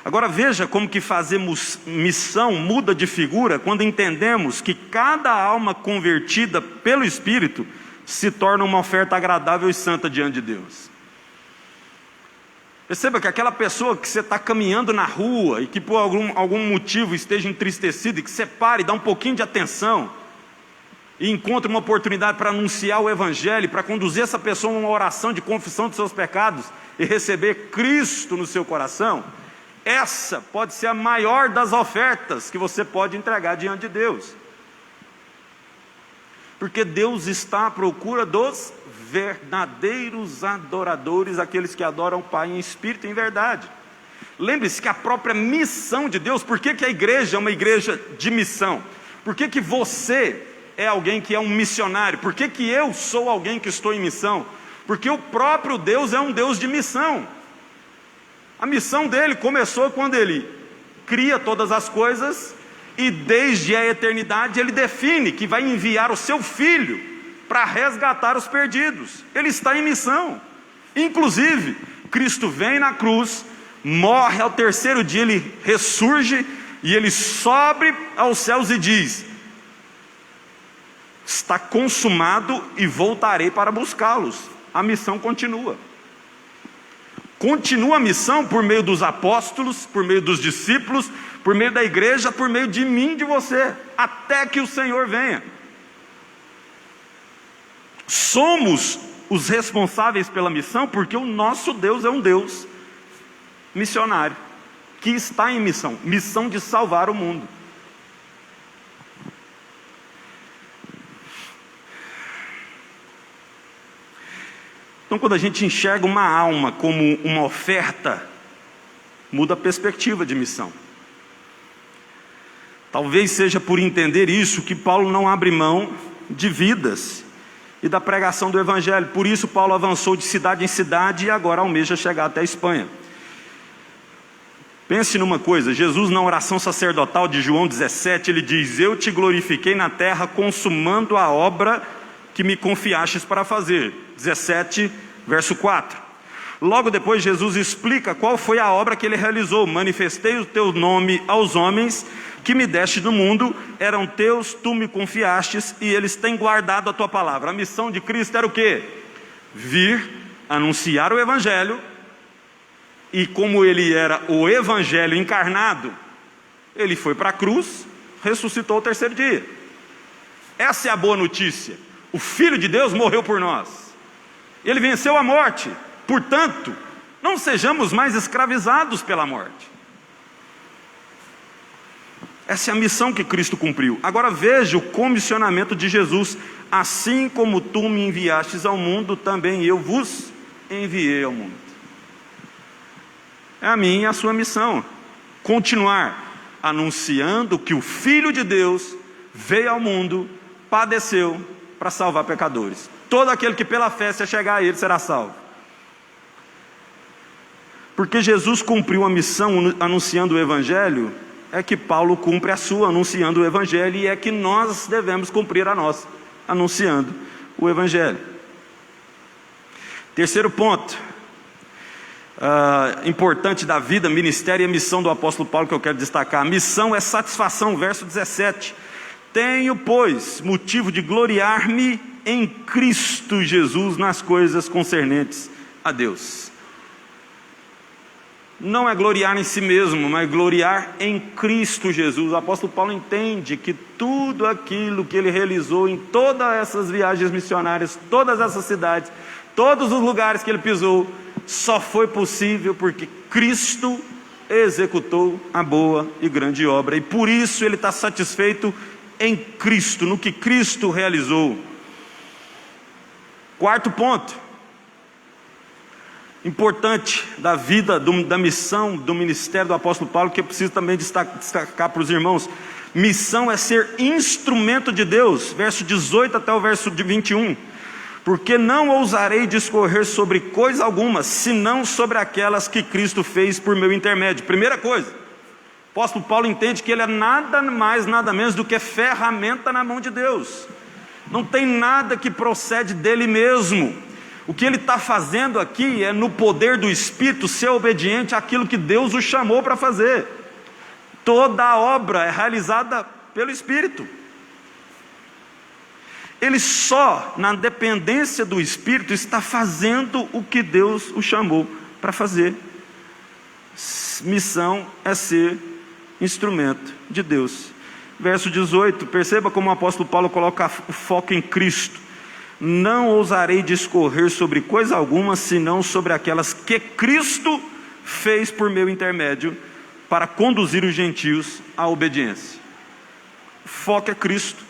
Speaker 4: Agora veja como que fazer missão muda de figura quando entendemos que cada alma convertida pelo Espírito se torna uma oferta agradável e santa diante de Deus. Perceba que aquela pessoa que você está caminhando na rua e que por algum motivo esteja entristecido e que você pare e dá um pouquinho de atenção e encontre uma oportunidade para anunciar o Evangelho, para conduzir essa pessoa a uma oração de confissão dos seus pecados e receber Cristo no seu coração, essa pode ser a maior das ofertas que você pode entregar diante de Deus. Porque Deus está à procura dos verdadeiros adoradores, aqueles que adoram o Pai em espírito e em verdade. Lembre-se que a própria missão de Deus, por que a igreja é uma igreja de missão? Por que você é alguém que é um missionário? Por que eu sou alguém que estou em missão? Porque o próprio Deus é um Deus de missão. A missão dele começou quando ele cria todas as coisas e desde a eternidade ele define que vai enviar o seu Filho para resgatar os perdidos. Ele está em missão. Inclusive, Cristo vem na cruz, morre, ao terceiro dia ele ressurge e ele sobe aos céus e diz: está consumado e voltarei para buscá-los. A missão continua. Continua a missão por meio dos apóstolos, por meio dos discípulos, por meio da igreja, por meio de mim e de você, até que o Senhor venha. Somos os responsáveis pela missão porque o nosso Deus é um Deus missionário, que está em missão, missão de salvar o mundo. Então, quando a gente enxerga uma alma como uma oferta, muda a perspectiva de missão. Talvez seja por entender isso que Paulo não abre mão de vidas e da pregação do Evangelho. Por isso Paulo avançou de cidade em cidade e agora almeja chegar até a Espanha. Pense numa coisa, Jesus na oração sacerdotal de João 17, ele diz: eu te glorifiquei na terra consumando a obra que me confiastes para fazer. 17, verso 4. Logo depois Jesus explica qual foi a obra que ele realizou: manifestei o teu nome aos homens que me deste do mundo, eram teus, tu me confiastes e eles têm guardado a tua palavra. A missão de Cristo era o quê? Vir, anunciar o Evangelho, e como ele era o Evangelho encarnado, ele foi para a cruz, ressuscitou ao terceiro dia. Essa é a boa notícia. O Filho de Deus morreu por nós, ele venceu a morte. Portanto, não sejamos mais escravizados pela morte. Essa é a missão que Cristo cumpriu. Agora veja o comissionamento de Jesus: assim como tu me enviastes ao mundo, também eu vos enviei ao mundo. É a minha e a sua missão, continuar anunciando que o Filho de Deus veio ao mundo, padeceu para salvar pecadores. Todo aquele que pela fé se chegar a ele será salvo. Porque Jesus cumpriu a missão anunciando o Evangelho, é que Paulo cumpre a sua anunciando o Evangelho, e é que nós devemos cumprir a nossa anunciando o Evangelho. Terceiro ponto importante da vida, ministério e missão do apóstolo Paulo, que eu quero destacar. A missão é satisfação, verso 17. Tenho, pois, motivo de gloriar-me em Cristo Jesus nas coisas concernentes a Deus. Não é gloriar em si mesmo, mas gloriar em Cristo Jesus. O apóstolo Paulo entende que tudo aquilo que ele realizou em todas essas viagens missionárias, todas essas cidades, todos os lugares que ele pisou, só foi possível porque Cristo executou a boa e grande obra. E por isso ele está satisfeito em Cristo, no que Cristo realizou. Quarto ponto importante da vida, da missão, do ministério do apóstolo Paulo, que eu preciso também destacar para os irmãos: missão é ser instrumento de Deus, verso 18 até o verso 21. Porque não ousarei discorrer sobre coisa alguma, senão sobre aquelas que Cristo fez por meu intermédio. Primeira coisa, o apóstolo Paulo entende que ele é nada mais, nada menos do que ferramenta na mão de Deus. Não tem nada que procede dele mesmo. O que ele está fazendo aqui é, no poder do Espírito, ser obediente àquilo que Deus o chamou para fazer. Toda a obra é realizada pelo Espírito. Ele só, na dependência do Espírito, está fazendo o que Deus o chamou para fazer. Missão é ser instrumento de Deus. Verso 18, perceba como o apóstolo Paulo coloca o foco em Cristo. Não ousarei discorrer sobre coisa alguma, senão sobre aquelas que Cristo fez por meu intermédio, para conduzir os gentios à obediência. O foco é Cristo.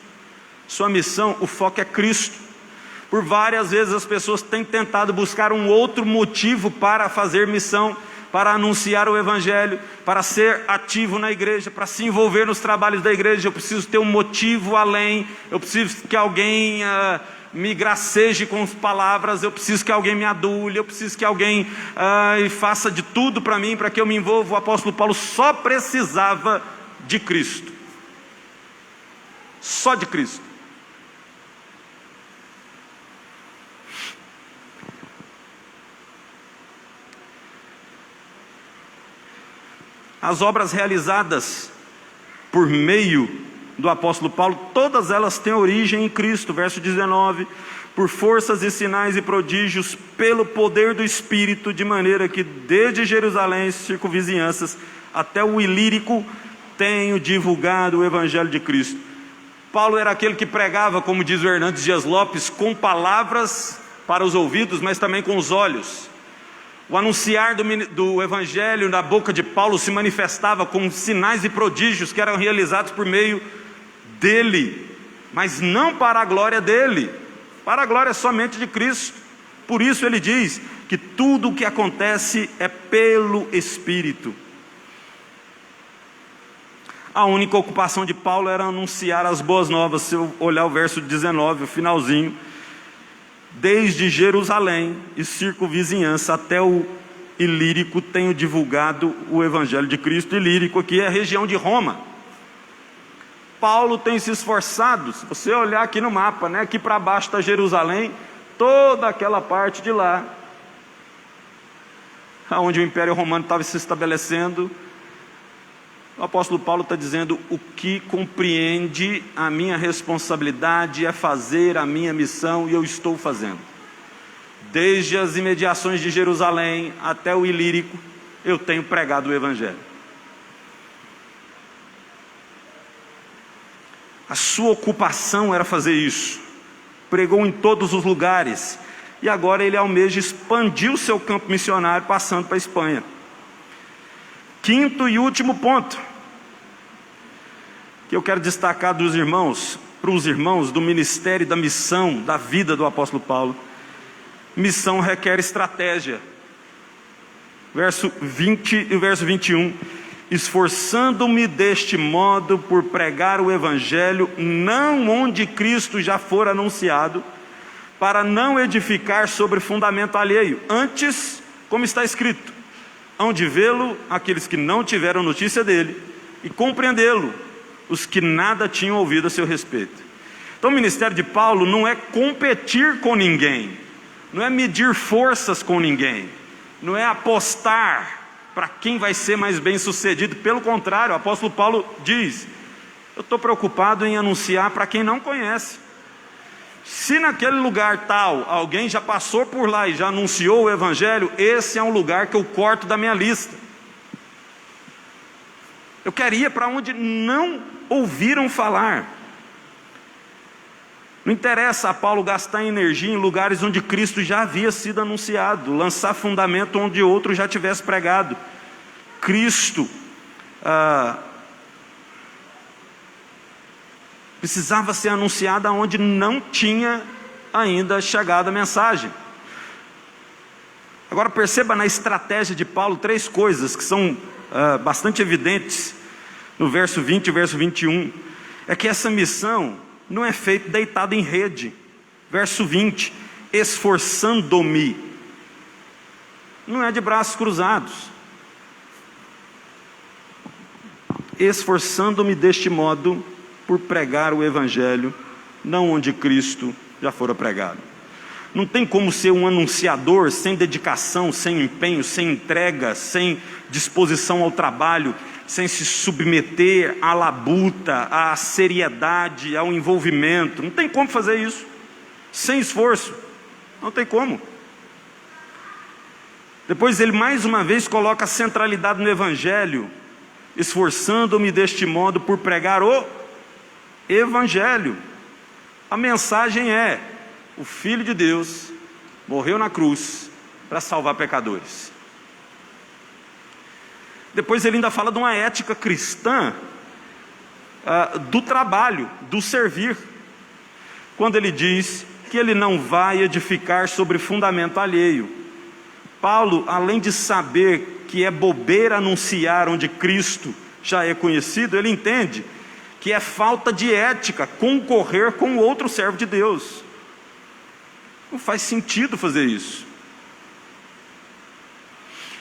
Speaker 4: Sua missão, o foco é Cristo. Por várias vezes as pessoas têm tentado buscar um outro motivo para fazer missão, para anunciar o Evangelho, para ser ativo na igreja, para se envolver nos trabalhos da igreja. Eu preciso ter um motivo além, eu preciso que alguém me graceje com as palavras, eu preciso que alguém me adule, eu preciso que alguém faça de tudo para mim, para que eu me envolva. O apóstolo Paulo só precisava de Cristo. Só de Cristo. As obras realizadas por meio do apóstolo Paulo, todas elas têm origem em Cristo. Verso 19, por forças e sinais e prodígios, pelo poder do Espírito, de maneira que desde Jerusalém, circunvizinhanças, até o Ilírico, tenho divulgado o Evangelho de Cristo. Paulo era aquele que pregava, como diz o Hernandes Dias Lopes, com palavras para os ouvidos, mas também com os olhos. O anunciar do Evangelho na boca de Paulo se manifestava com sinais e prodígios que eram realizados por meio dele, mas não para a glória dele, para a glória somente de Cristo. Por isso ele diz que tudo o que acontece é pelo Espírito. A única ocupação de Paulo era anunciar as boas novas. Se eu olhar o verso 19, o finalzinho, desde Jerusalém e circunvizinhança até o Ilírico tenho divulgado o Evangelho de Cristo. Ilírico aqui é a região de Roma. Paulo tem se esforçado, se você olhar aqui no mapa, né, aqui para baixo está Jerusalém, toda aquela parte de lá, onde o Império Romano estava se estabelecendo. O apóstolo Paulo está dizendo: o que compreende a minha responsabilidade é fazer a minha missão, e eu estou fazendo. Desde as imediações de Jerusalém até o Ilírico, eu tenho pregado o Evangelho. A sua ocupação era fazer isso. Pregou em todos os lugares, e agora ele almeja expandir o seu campo missionário, passando para a Espanha. Quinto e último ponto que eu quero destacar dos irmãos, para os irmãos, do ministério, da missão, da vida do apóstolo Paulo. Missão requer estratégia. Verso 20 e verso 21. Esforçando-me deste modo por pregar o Evangelho, não onde Cristo já for anunciado, para não edificar sobre fundamento alheio. Antes, como está escrito, hão de vê-lo aqueles que não tiveram notícia dele, e compreendê-lo os que nada tinham ouvido a seu respeito. Então o ministério de Paulo não é competir com ninguém, não é medir forças com ninguém, não é apostar para quem vai ser mais bem sucedido. Pelo contrário, o apóstolo Paulo diz: eu estou preocupado em anunciar para quem não conhece. Se naquele lugar tal, alguém já passou por lá e já anunciou o Evangelho, esse é um lugar que eu corto da minha lista. Eu quero ir para onde não ouviram falar. Não interessa a Paulo gastar energia em lugares onde Cristo já havia sido anunciado, lançar fundamento onde outro já tivesse pregado. Cristo precisava ser anunciado onde não tinha ainda chegado a mensagem. Agora perceba na estratégia de Paulo 3 coisas que são bastante evidentes no verso 20 e verso 21. É que essa missão não é feita deitado em rede. Verso 20, esforçando-me. Não é de braços cruzados. Esforçando-me deste modo por pregar o Evangelho, não onde Cristo já fora pregado. Não tem como ser um anunciador sem dedicação, sem empenho, sem entrega, sem disposição ao trabalho, sem se submeter à labuta, à seriedade, ao envolvimento. Não tem como fazer isso sem esforço. Não tem como. Depois ele mais uma vez coloca a centralidade no Evangelho, esforçando-me deste modo por pregar o Evangelho. A mensagem é: o Filho de Deus morreu na cruz para salvar pecadores. Depois ele ainda fala de uma ética cristã do trabalho, do servir, quando ele diz que ele não vai edificar sobre fundamento alheio. Paulo, além de saber que é bobeira anunciar onde Cristo já é conhecido, ele entende que é falta de ética concorrer com outro servo de Deus. Não faz sentido fazer isso.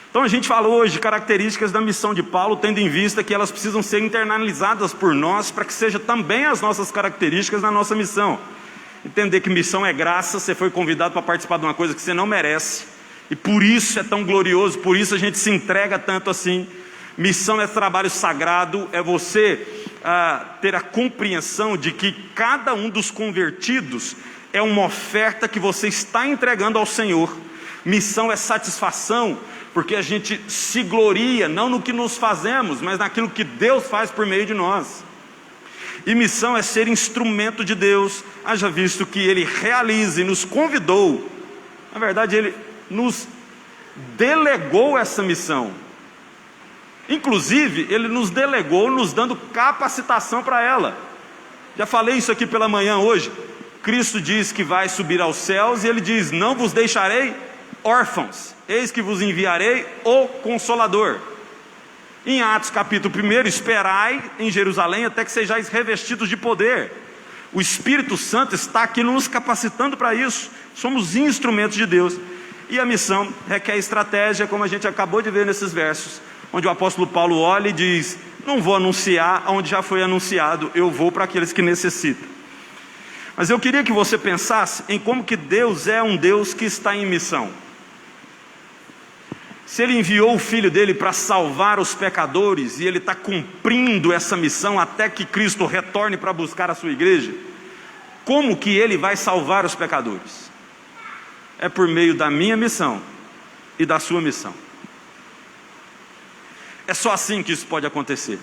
Speaker 4: Então a gente falou hoje de características da missão de Paulo, tendo em vista que elas precisam ser internalizadas por nós, para que seja também as nossas características na nossa missão. Entender que missão é graça, você foi convidado para participar de uma coisa que você não merece, e por isso é tão glorioso, por isso a gente se entrega tanto assim. Missão é trabalho sagrado, é você ter a compreensão de que cada um dos convertidos é uma oferta que você está entregando ao Senhor. Missão é satisfação, porque a gente se gloria, não no que nos fazemos, mas naquilo que Deus faz por meio de nós. E missão é ser instrumento de Deus, haja visto que Ele realiza e nos convidou. Na verdade, Ele nos delegou essa missão. Inclusive, Ele nos delegou, nos dando capacitação para ela. Já falei isso aqui pela manhã hoje. Cristo diz que vai subir aos céus, e Ele diz: não vos deixarei órfãos, eis que vos enviarei o Consolador. Em Atos capítulo 1, esperai em Jerusalém até que sejais revestidos de poder. O Espírito Santo está aqui nos capacitando para isso. Somos instrumentos de Deus. E a missão requer estratégia, como a gente acabou de ver nesses versos, onde o apóstolo Paulo olha e diz: não vou anunciar onde já foi anunciado, eu vou para aqueles que necessitam. Mas eu queria que você pensasse em como que Deus é um Deus que está em missão. Se Ele enviou o Filho dele para salvar os pecadores, e Ele está cumprindo essa missão até que Cristo retorne para buscar a sua igreja, como que Ele vai salvar os pecadores? É por meio da minha missão e da sua missão. É só assim que isso pode acontecer.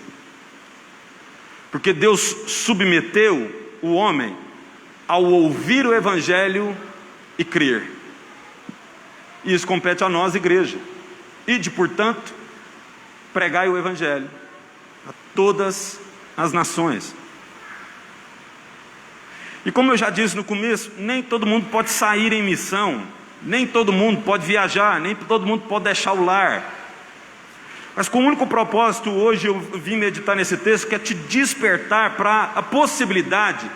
Speaker 4: Porque Deus submeteu o homem ao ouvir o Evangelho e crer. E isso compete a nós, igreja. Ide, portanto, pregai o Evangelho a todas as nações. E como eu já disse no começo, nem todo mundo pode sair em missão, nem todo mundo pode viajar, nem todo mundo pode deixar o lar. Mas com o único propósito, hoje eu vim meditar nesse texto, que é te despertar para a possibilidade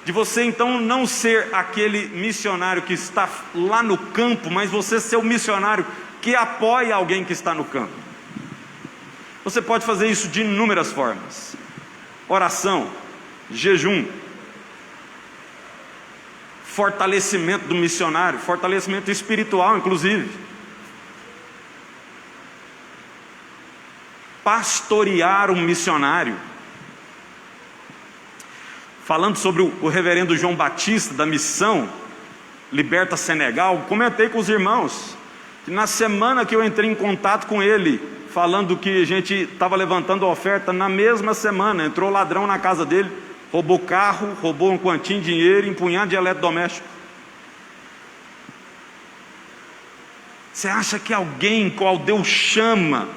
Speaker 4: de você então não ser aquele missionário que está lá no campo, mas você ser o missionário que apoia alguém que está no campo. Você pode fazer isso de inúmeras formas: oração, jejum, fortalecimento do missionário, fortalecimento espiritual inclusive, pastorear um missionário. Falando sobre o reverendo João Batista, da missão Liberta Senegal, comentei com os irmãos que na semana que eu entrei em contato com ele, falando que a gente estava levantando a oferta, na mesma semana entrou ladrão na casa dele, roubou carro, roubou um quantinho de dinheiro, empunhado de eletrodoméstico. Você acha que alguém qual Deus chama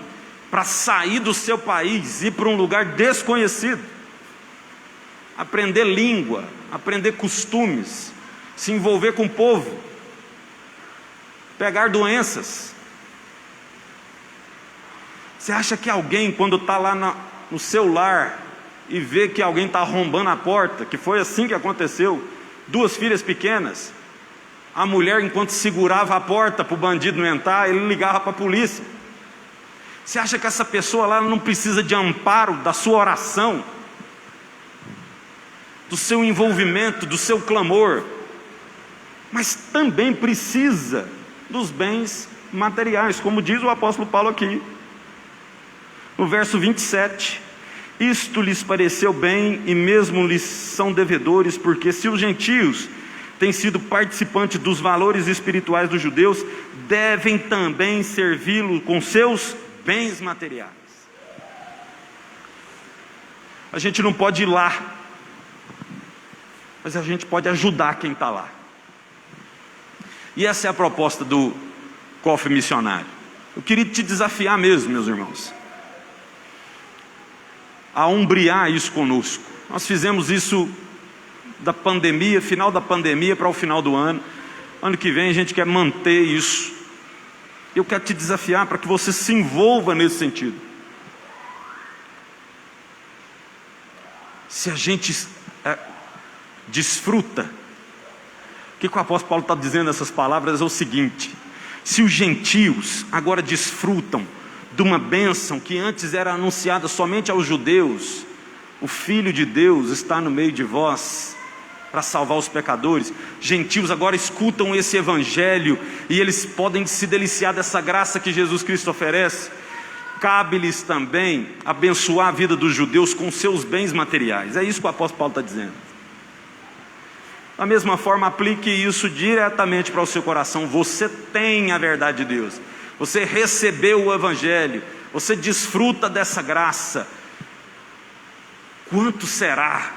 Speaker 4: para sair do seu país e ir para um lugar desconhecido, aprender língua, aprender costumes, se envolver com o povo, pegar doenças? Você acha que alguém, quando está lá no seu lar e vê que alguém está arrombando a porta, que foi assim que aconteceu, 2 filhas pequenas, a mulher, enquanto segurava a porta para o bandido não entrar, ele ligava para a polícia. Você acha que essa pessoa lá não precisa de amparo da sua oração, do seu envolvimento, do seu clamor? mas também precisa dos bens materiais, como diz o apóstolo Paulo aqui, no verso 27. Isto lhes pareceu bem e mesmo lhes são devedores, porque se os gentios têm sido participantes dos valores espirituais dos judeus, devem também servi-lo com seus bens materiais. A gente não pode ir lá, mas a gente pode ajudar quem está lá. E essa é a proposta do cofre missionário. Eu queria te desafiar mesmo, meus irmãos, a ombrear isso conosco. Nós fizemos isso da pandemia, final da pandemia para o final do ano. Ano que vem a gente quer manter isso. Eu quero te desafiar para que você se envolva nesse sentido. Se a gente desfruta, o que o apóstolo Paulo está dizendo nessas palavras é o seguinte: se os gentios agora desfrutam de uma bênção que antes era anunciada somente aos judeus, o Filho de Deus está no meio de vós para salvar os pecadores. Gentios agora escutam esse evangelho e eles podem se deliciar dessa graça que Jesus Cristo oferece. Cabe-lhes também abençoar a vida dos judeus com seus bens materiais. É isso que o apóstolo Paulo está dizendo. Da mesma forma, aplique isso diretamente para o seu coração. Você tem a verdade de Deus, você recebeu o evangelho, você desfruta dessa graça. Quanto será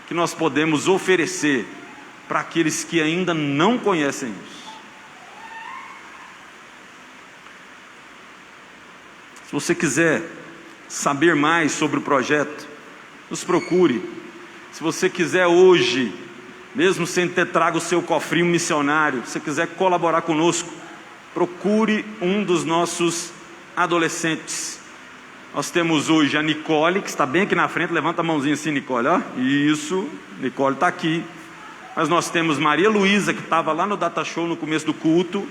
Speaker 4: que nós podemos oferecer para aqueles que ainda não conhecem isso? Se você quiser saber mais sobre o projeto, nos procure. Se você quiser hoje, mesmo sem ter trago o seu cofrinho missionário, se você quiser colaborar conosco, procure um dos nossos adolescentes. Nós temos hoje a Nicole, que está bem aqui na frente. Levanta a mãozinha assim, Nicole, ó. Isso, Nicole está aqui. Mas nós temos Maria Luísa, que estava lá no Data Show no começo do culto,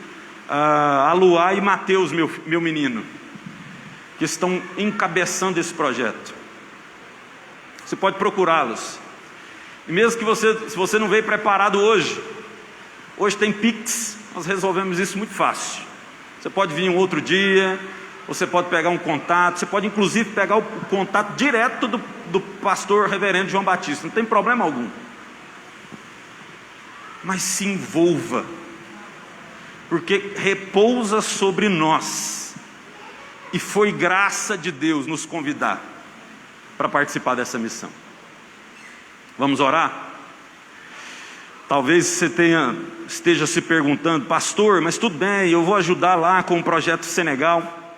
Speaker 4: a Luá e Mateus, meu menino, que estão encabeçando esse projeto. Você pode procurá-los. E mesmo que se você não veio preparado hoje tem Pix, nós resolvemos isso muito fácil. Você pode vir um outro dia, você pode pegar um contato, você pode inclusive pegar o contato direto do pastor reverendo João Batista, não tem problema algum. Mas se envolva, porque repousa sobre nós, e foi graça de Deus nos convidar para participar dessa missão. Vamos orar? Talvez você esteja se perguntando: pastor, mas tudo bem, eu vou ajudar lá com o projeto Senegal,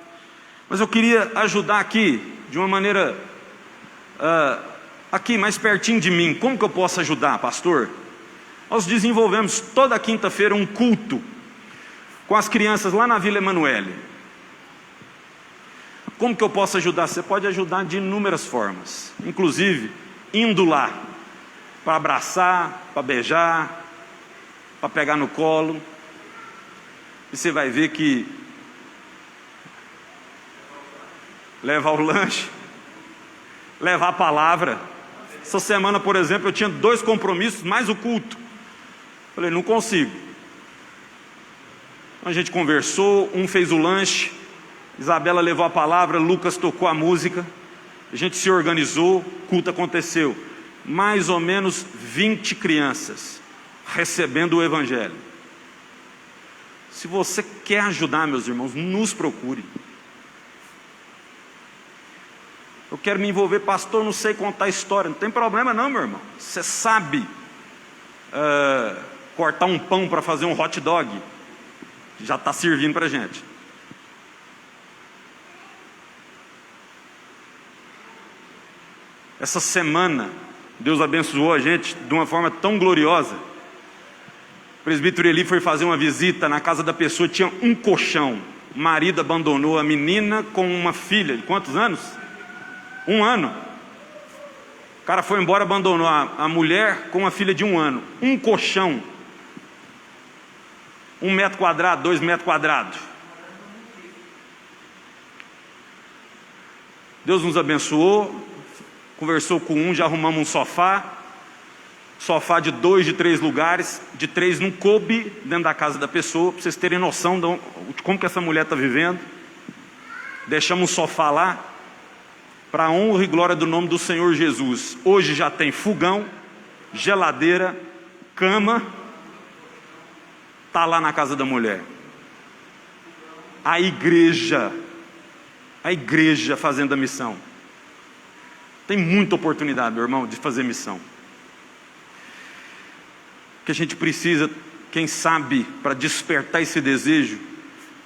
Speaker 4: mas eu queria ajudar aqui, de uma maneira, aqui mais pertinho de mim. Como que eu posso ajudar, pastor? Nós desenvolvemos toda quinta-feira um culto com as crianças lá na Vila Emanuele. Como que eu posso ajudar? Você pode ajudar de inúmeras formas, inclusive indo lá para abraçar, para beijar, para pegar no colo. E você vai ver que levar o lanche, levar a palavra. Essa semana, por exemplo, eu tinha 2 compromissos, mais o culto. Falei, não consigo. A gente conversou, um fez o lanche, Isabela levou a palavra, Lucas tocou a música, a gente se organizou, o culto aconteceu. Mais ou menos 20 crianças recebendo o evangelho. Se você quer ajudar, meus irmãos, nos procure. Eu quero me envolver, pastor, não sei contar história. Não tem problema não, meu irmão. Você sabe cortar um pão para fazer um hot dog, já está servindo para a gente. Essa semana Deus abençoou a gente de uma forma tão gloriosa. O presbítero Eli foi fazer uma visita na casa da pessoa, tinha um colchão. O marido abandonou a menina com uma filha de quantos anos? 1 ano. O cara foi embora, abandonou a mulher com uma filha de 1 ano. Um colchão. 1 metro quadrado, 2 metros quadrados. Deus nos abençoou. Conversou com um, já arrumamos um sofá. sofá de 2, de 3 lugares, de 3 não coube dentro da casa da pessoa, para vocês terem noção de como que essa mulher está vivendo. Deixamos um sofá lá, para a honra e glória do nome do Senhor Jesus. Hoje já tem fogão, geladeira, cama, está lá na casa da mulher. A igreja fazendo a missão. Tem muita oportunidade, meu irmão, de fazer missão. O que a gente precisa, quem sabe, para despertar esse desejo,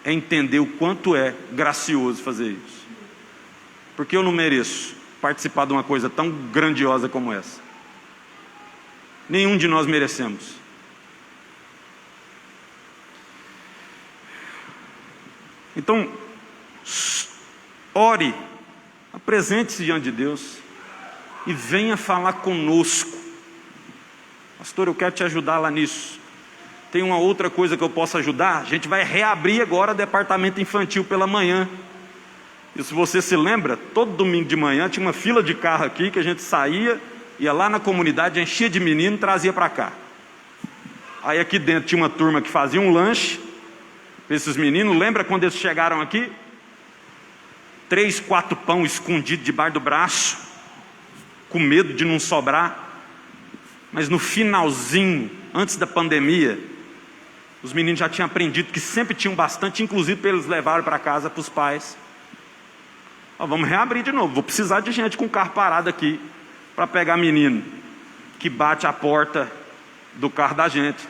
Speaker 4: é entender o quanto é gracioso fazer isso. Porque eu não mereço participar de uma coisa tão grandiosa como essa. Nenhum de nós merecemos. Então, ore, apresente-se diante de Deus e venha falar conosco. Pastor, eu quero te ajudar lá nisso. Tem uma outra coisa que eu posso ajudar? A gente vai reabrir agora o departamento infantil pela manhã. E se você se lembra, todo domingo de manhã tinha uma fila de carro aqui que a gente saía, ia lá na comunidade, enchia de menino e trazia para cá. Aí aqui dentro tinha uma turma que fazia um lanche para esses meninos. Lembra quando eles chegaram aqui? 3, 4 pão escondido debaixo do braço, com medo de não sobrar. Mas no finalzinho, antes da pandemia, os meninos já tinham aprendido que sempre tinham bastante, inclusive para eles levarem para casa para os pais. Vamos reabrir de novo, vou precisar de gente com o carro parado aqui, para pegar menino, que bate a porta do carro da gente,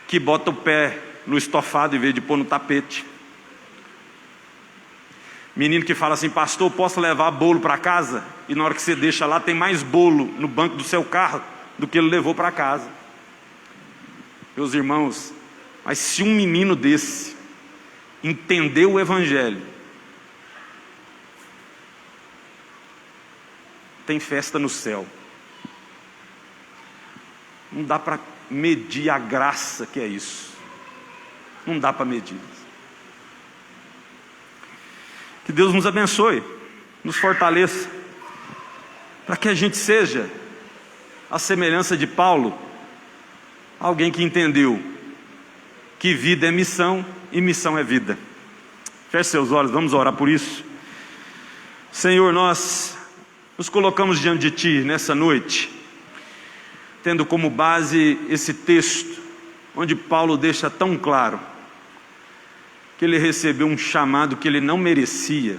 Speaker 4: que bota o pé no estofado em vez de pôr no tapete. Menino que fala assim: pastor, posso levar bolo para casa? E na hora que você deixa lá, tem mais bolo no banco do seu carro do que ele levou para casa. Meus irmãos, mas se um menino desse entender o Evangelho, tem festa no céu. Não dá para medir a graça que é isso. Não dá para medir. Que Deus nos abençoe, nos fortaleça, para que a gente seja, a semelhança de Paulo, alguém que entendeu que vida é missão e missão é vida. Feche seus olhos, vamos orar por isso. Senhor, nós nos colocamos diante de Ti nessa noite, tendo como base esse texto, onde Paulo deixa tão claro que ele recebeu um chamado que ele não merecia,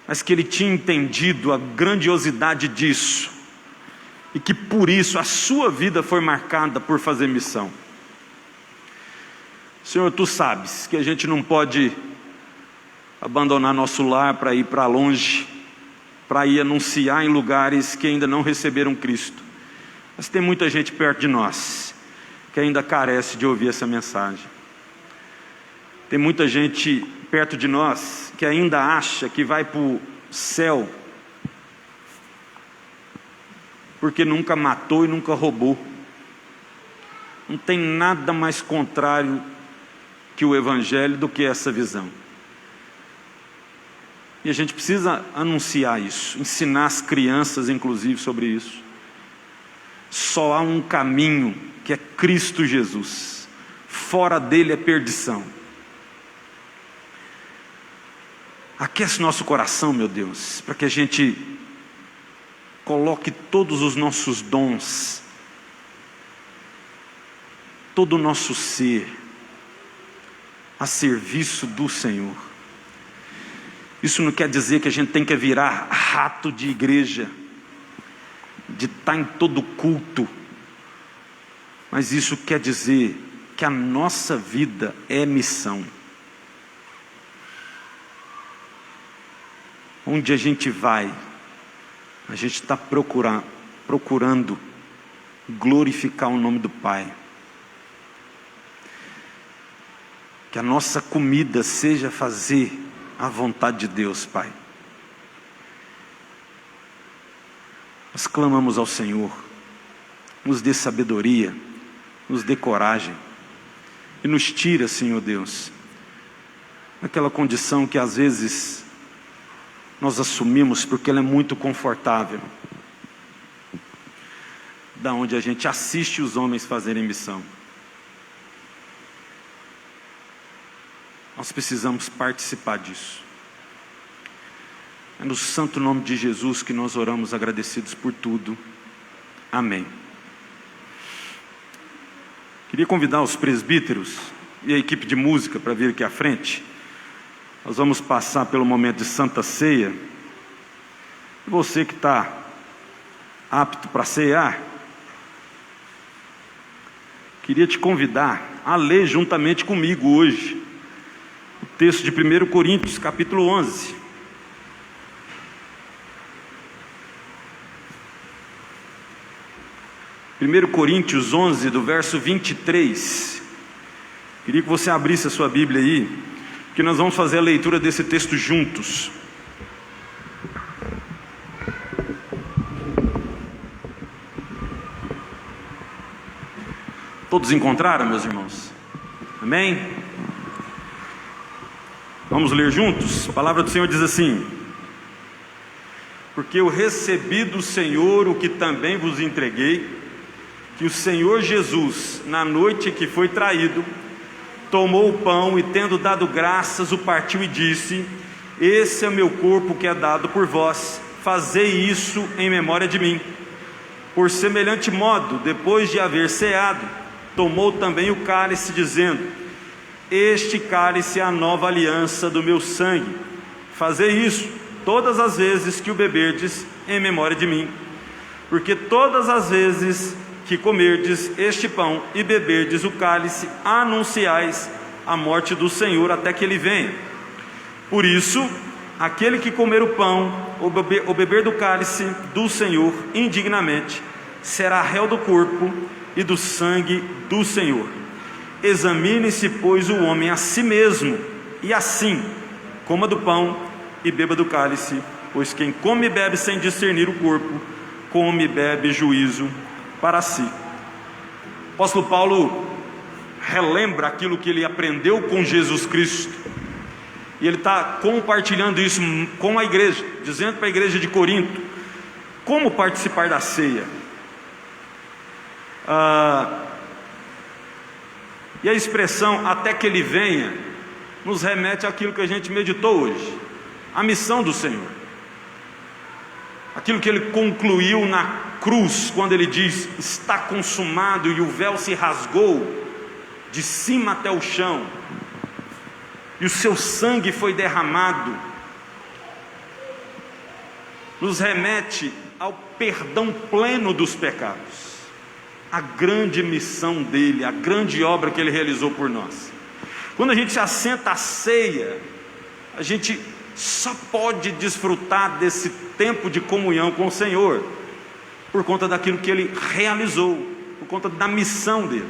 Speaker 4: mas que ele tinha entendido a grandiosidade disso, e que por isso a sua vida foi marcada por fazer missão. Senhor, Tu sabes que a gente não pode abandonar nosso lar para ir para longe, para ir anunciar em lugares que ainda não receberam Cristo. Mas tem muita gente perto de nós que ainda carece de ouvir essa mensagem. Tem muita gente perto de nós que ainda acha que vai para o céu porque nunca matou e nunca roubou. Não tem nada mais contrário que o Evangelho do que essa visão. E a gente precisa anunciar isso, ensinar as crianças inclusive sobre isso. Só há um caminho, que é Cristo Jesus. Fora dele é perdição. Aquece nosso coração, meu Deus, para que a gente coloque todos os nossos dons, todo o nosso ser, a serviço do Senhor. Isso não quer dizer que a gente tem que virar rato de igreja, de estar em todo culto, mas isso quer dizer que a nossa vida é missão. Onde a gente vai, a gente está procurando glorificar o nome do Pai. Que a nossa comida seja fazer a vontade de Deus, Pai. Nós clamamos ao Senhor, nos dê sabedoria, nos dê coragem, e nos tira, Senhor Deus, daquela condição que às vezes nós assumimos porque ela é muito confortável, da onde a gente assiste os homens fazerem missão. Nós precisamos participar disso. É no santo nome de Jesus que nós oramos, agradecidos por tudo. Amém. Queria convidar os presbíteros e a equipe de música para vir aqui à frente. Nós vamos passar pelo momento de Santa Ceia. E você que está apto para cear, queria te convidar a ler juntamente comigo hoje o texto de 1 Coríntios, capítulo 11. Coríntios 11, do verso 23. Queria que você abrisse a sua Bíblia aí, que nós vamos fazer a leitura desse texto juntos. Todos encontraram, meus irmãos? Amém? Vamos ler juntos? A palavra do Senhor diz assim: porque eu recebi do Senhor o que também vos entreguei, que o Senhor Jesus, na noite que foi traído, tomou o pão e, tendo dado graças, o partiu e disse: esse é o meu corpo que é dado por vós, fazei isso em memória de mim. Por semelhante modo, depois de haver ceado, tomou também o cálice, dizendo: este cálice é a nova aliança do meu sangue. Fazei isso todas as vezes que o beberdes em memória de mim. Porque todas as vezes que comerdes este pão e beberdes o cálice, anunciais a morte do Senhor até que Ele venha. Por isso, aquele que comer o pão ou beber do cálice do Senhor indignamente, será réu do corpo e do sangue do Senhor. Examine-se, pois, o homem a si mesmo, e assim coma do pão e beba do cálice, pois quem come e bebe sem discernir o corpo, come e bebe juízo para si. O apóstolo Paulo relembra aquilo que ele aprendeu com Jesus Cristo, e ele está compartilhando isso com a igreja, dizendo para a igreja de Corinto como participar da ceia. E a expressão até que Ele venha nos remete àquilo que a gente meditou hoje, a missão do Senhor, aquilo que Ele concluiu na cruz, quando Ele diz: está consumado, e o véu se rasgou de cima até o chão, e o seu sangue foi derramado, nos remete ao perdão pleno dos pecados, a grande missão dele, a grande obra que Ele realizou por nós. Quando a gente se assenta à ceia, a gente só pode desfrutar desse tempo de comunhão com o Senhor por conta daquilo que Ele realizou, por conta da missão dele.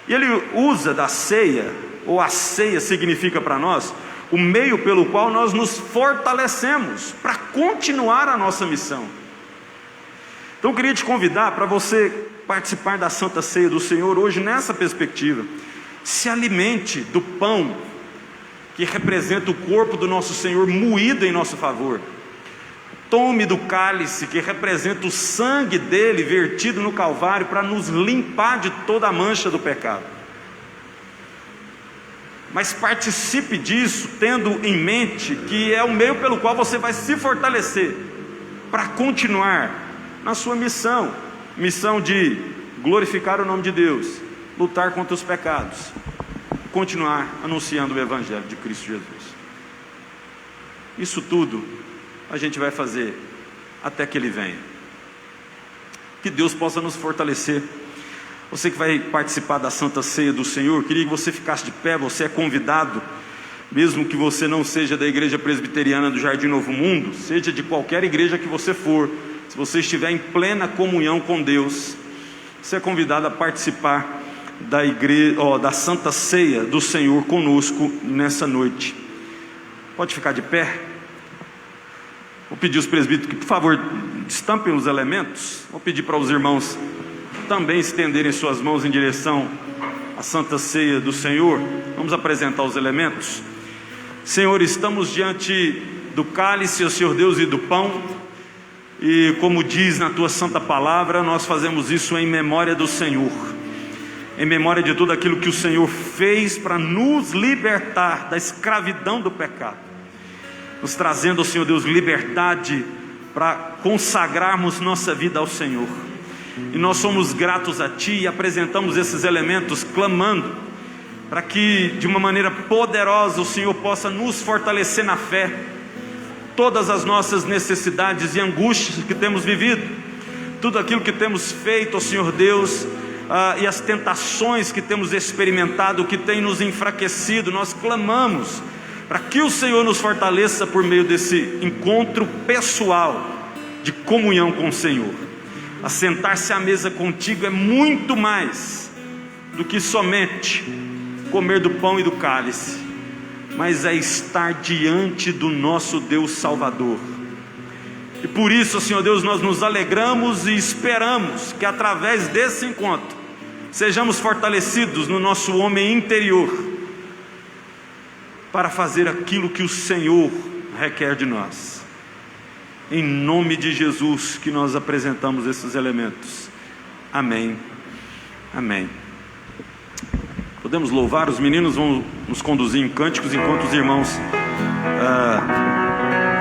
Speaker 4: E Ele usa da ceia, ou a ceia significa para nós o meio pelo qual nós nos fortalecemos para continuar a nossa missão. Então eu queria te convidar para você participar da Santa Ceia do Senhor hoje nessa perspectiva. Se alimente do pão que representa o corpo do nosso Senhor moído em nosso favor. Tome do cálice que representa o sangue dele vertido no Calvário para nos limpar de toda a mancha do pecado. Mas participe disso tendo em mente que é o meio pelo qual você vai se fortalecer para continuar na sua missão de glorificar o nome de Deus, lutar contra os pecados, continuar anunciando o Evangelho de Cristo Jesus. Isso tudo a gente vai fazer até que Ele venha. Que Deus possa nos fortalecer. Você que vai participar da Santa Ceia do Senhor, queria que você ficasse de pé. Você é convidado, mesmo que você não seja da Igreja Presbiteriana do Jardim Novo Mundo, seja de qualquer igreja que você for, se você estiver em plena comunhão com Deus, você é convidado a participar da Santa Ceia do Senhor conosco nessa noite. Pode ficar de pé. Vou pedir aos presbíteros que, por favor, destampem os elementos. Vou pedir para os irmãos também estenderem suas mãos em direção à Santa Ceia do Senhor. Vamos apresentar os elementos. Senhor, estamos diante do cálice, ó Senhor Deus, e do pão, E como diz na tua santa palavra, nós fazemos isso em memória do Senhor, em memória de tudo aquilo que o Senhor fez para nos libertar da escravidão do pecado, nos trazendo, Senhor Deus, liberdade para consagrarmos nossa vida ao Senhor. E nós somos gratos a Ti e apresentamos esses elementos clamando para que de uma maneira poderosa o Senhor possa nos fortalecer na fé. Todas as nossas necessidades e angústias que temos vivido, tudo aquilo que temos feito, ó Senhor Deus, e as tentações que temos experimentado, que tem nos enfraquecido, nós clamamos para que o Senhor nos fortaleça por meio desse encontro pessoal de comunhão com o Senhor. Assentar-se à mesa contigo é muito mais do que somente comer do pão e do cálice, mas é estar diante do nosso Deus Salvador. E por isso, Senhor Deus, nós nos alegramos e esperamos que através desse encontro sejamos fortalecidos no nosso homem interior para fazer aquilo que o Senhor requer de nós. Em nome de Jesus que nós apresentamos esses elementos. Amém. Amém. Podemos louvar, os meninos vão nos conduzir em cânticos enquanto os irmãos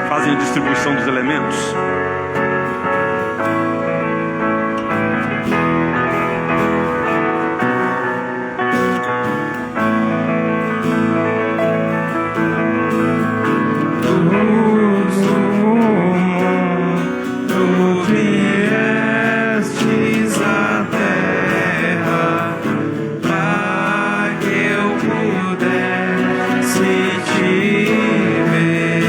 Speaker 4: fazem a distribuição dos elementos.
Speaker 3: Se te ver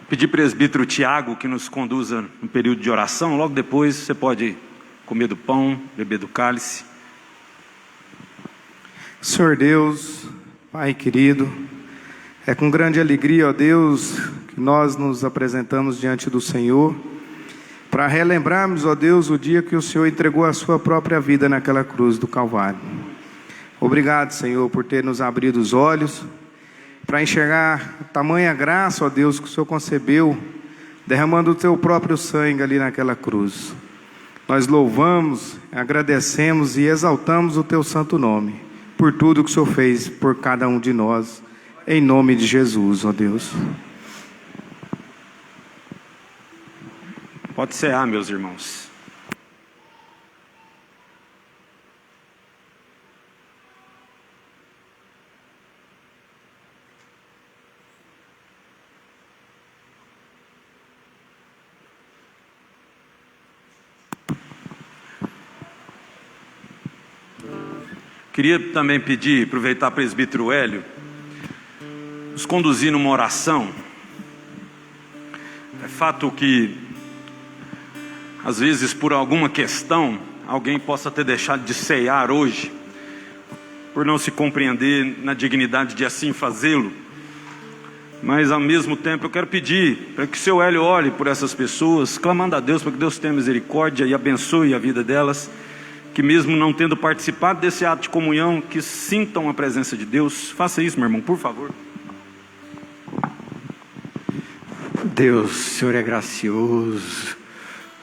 Speaker 4: Pedir presbítero Tiago que nos conduza no período de oração. Logo depois você pode comer do pão, beber do cálice.
Speaker 5: Senhor Deus, Pai querido, é com grande alegria, ó Deus, que nós nos apresentamos diante do Senhor, para relembrarmos, ó Deus, o dia que o Senhor entregou a sua própria vida naquela cruz do Calvário. Obrigado, Senhor, por ter nos abrido os olhos, para enxergar tamanha graça, ó Deus, que o Senhor concebeu, derramando o teu próprio sangue ali naquela cruz. Nós louvamos, agradecemos e exaltamos o teu santo nome, por tudo que o Senhor fez por cada um de nós, em nome de Jesus, ó Deus.
Speaker 4: Pode cear, meus irmãos. Queria também pedir, aproveitar o presbítero Hélio, nos conduzir numa oração. É fato que, às vezes, por alguma questão, alguém possa ter deixado de ceiar hoje, por não se compreender na dignidade de assim fazê-lo. Mas, ao mesmo tempo, eu quero pedir para que o seu Hélio olhe por essas pessoas, clamando a Deus para que Deus tenha misericórdia e abençoe a vida delas, que mesmo não tendo participado desse ato de comunhão, que sintam a presença de Deus. Faça isso, meu irmão, por favor.
Speaker 6: Deus, o Senhor é gracioso,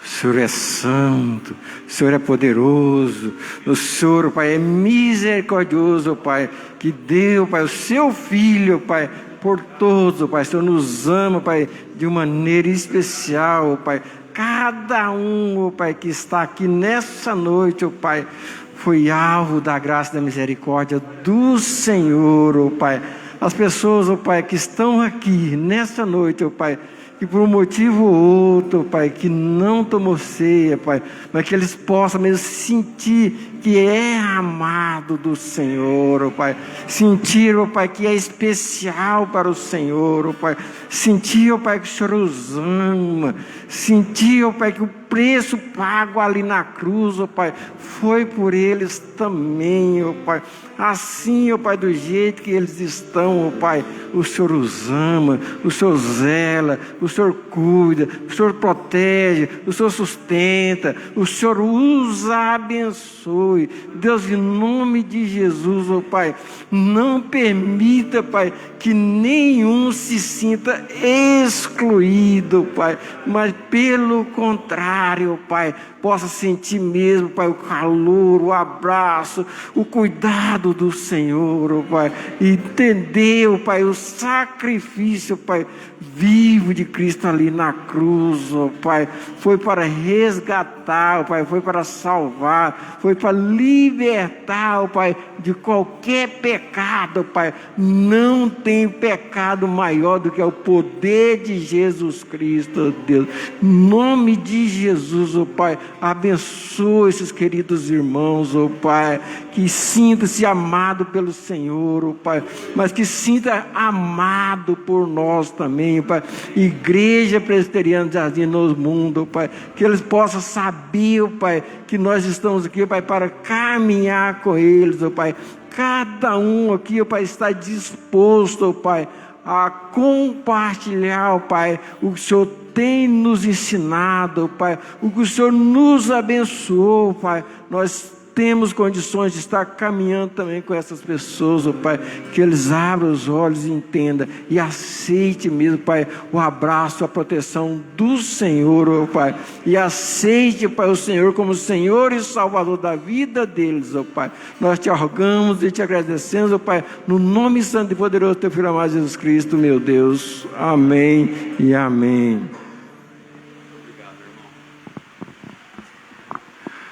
Speaker 6: o Senhor é santo, o Senhor é poderoso, o Senhor, Pai, é misericordioso, Pai, que deu, Pai, o seu Filho, Pai, por todos, Pai. O Senhor nos ama, Pai, de uma maneira especial, Pai. Cada um, Pai, que está aqui nessa noite, Pai, foi alvo da graça e da misericórdia do Senhor, Pai. As pessoas, Pai, que estão aqui nessa noite, Pai, que por um motivo ou outro, Pai, que não tomou ceia, Pai, mas que eles possam mesmo sentir que é amado do Senhor, Pai, sentir, Pai, que é especial para o Senhor, Pai, sentir, Pai, que o Senhor os ama, sentir, Pai, que o preço pago ali na cruz, Pai, foi por eles também, Pai, assim, Pai, do jeito que eles estão, Pai, o Senhor os ama, o Senhor zela, o Senhor cuida, o Senhor protege, o Senhor sustenta, o Senhor os abençoe. Deus, em nome de Jesus, Pai, não permita, Pai, que nenhum se sinta excluído, Pai, mas pelo contrário, Pai, possa sentir mesmo, Pai, o calor, o abraço, o cuidado do Senhor, Pai, e entender, Pai, o sacrifício, Pai, vivo de Cristo ali na cruz, Pai, foi para resgatar, Pai, foi para salvar, foi para libertar, Pai, de qualquer pecado, Pai. Não tem pecado maior do que o poder de Jesus Cristo, Deus. Em nome de Jesus, Pai, abençoe esses queridos irmãos, Pai, que sinta-se amado pelo Senhor, Pai, mas que sinta amado por nós também, Pai. Igreja Presbiteriana de Jardim Novo Mundo, Pai, que eles possam saber, Pai, que nós estamos aqui, Pai, para caminhar com eles, Pai. Cada um aqui, Pai, está disposto, Pai, a compartilhar, Pai, o que o Senhor tem nos ensinado, Pai, o que o Senhor nos abençoou, Pai. Nós temos condições de estar caminhando também com essas pessoas, Pai, que eles abram os olhos e entendam e aceite mesmo, Pai, o abraço, a proteção do Senhor, Pai, e aceite, Pai, o Senhor como Senhor e Salvador da vida deles, Pai. Nós te rogamos e te agradecemos, Pai, no nome santo e poderoso do teu Filho amado Jesus Cristo, meu Deus. Amém e amém.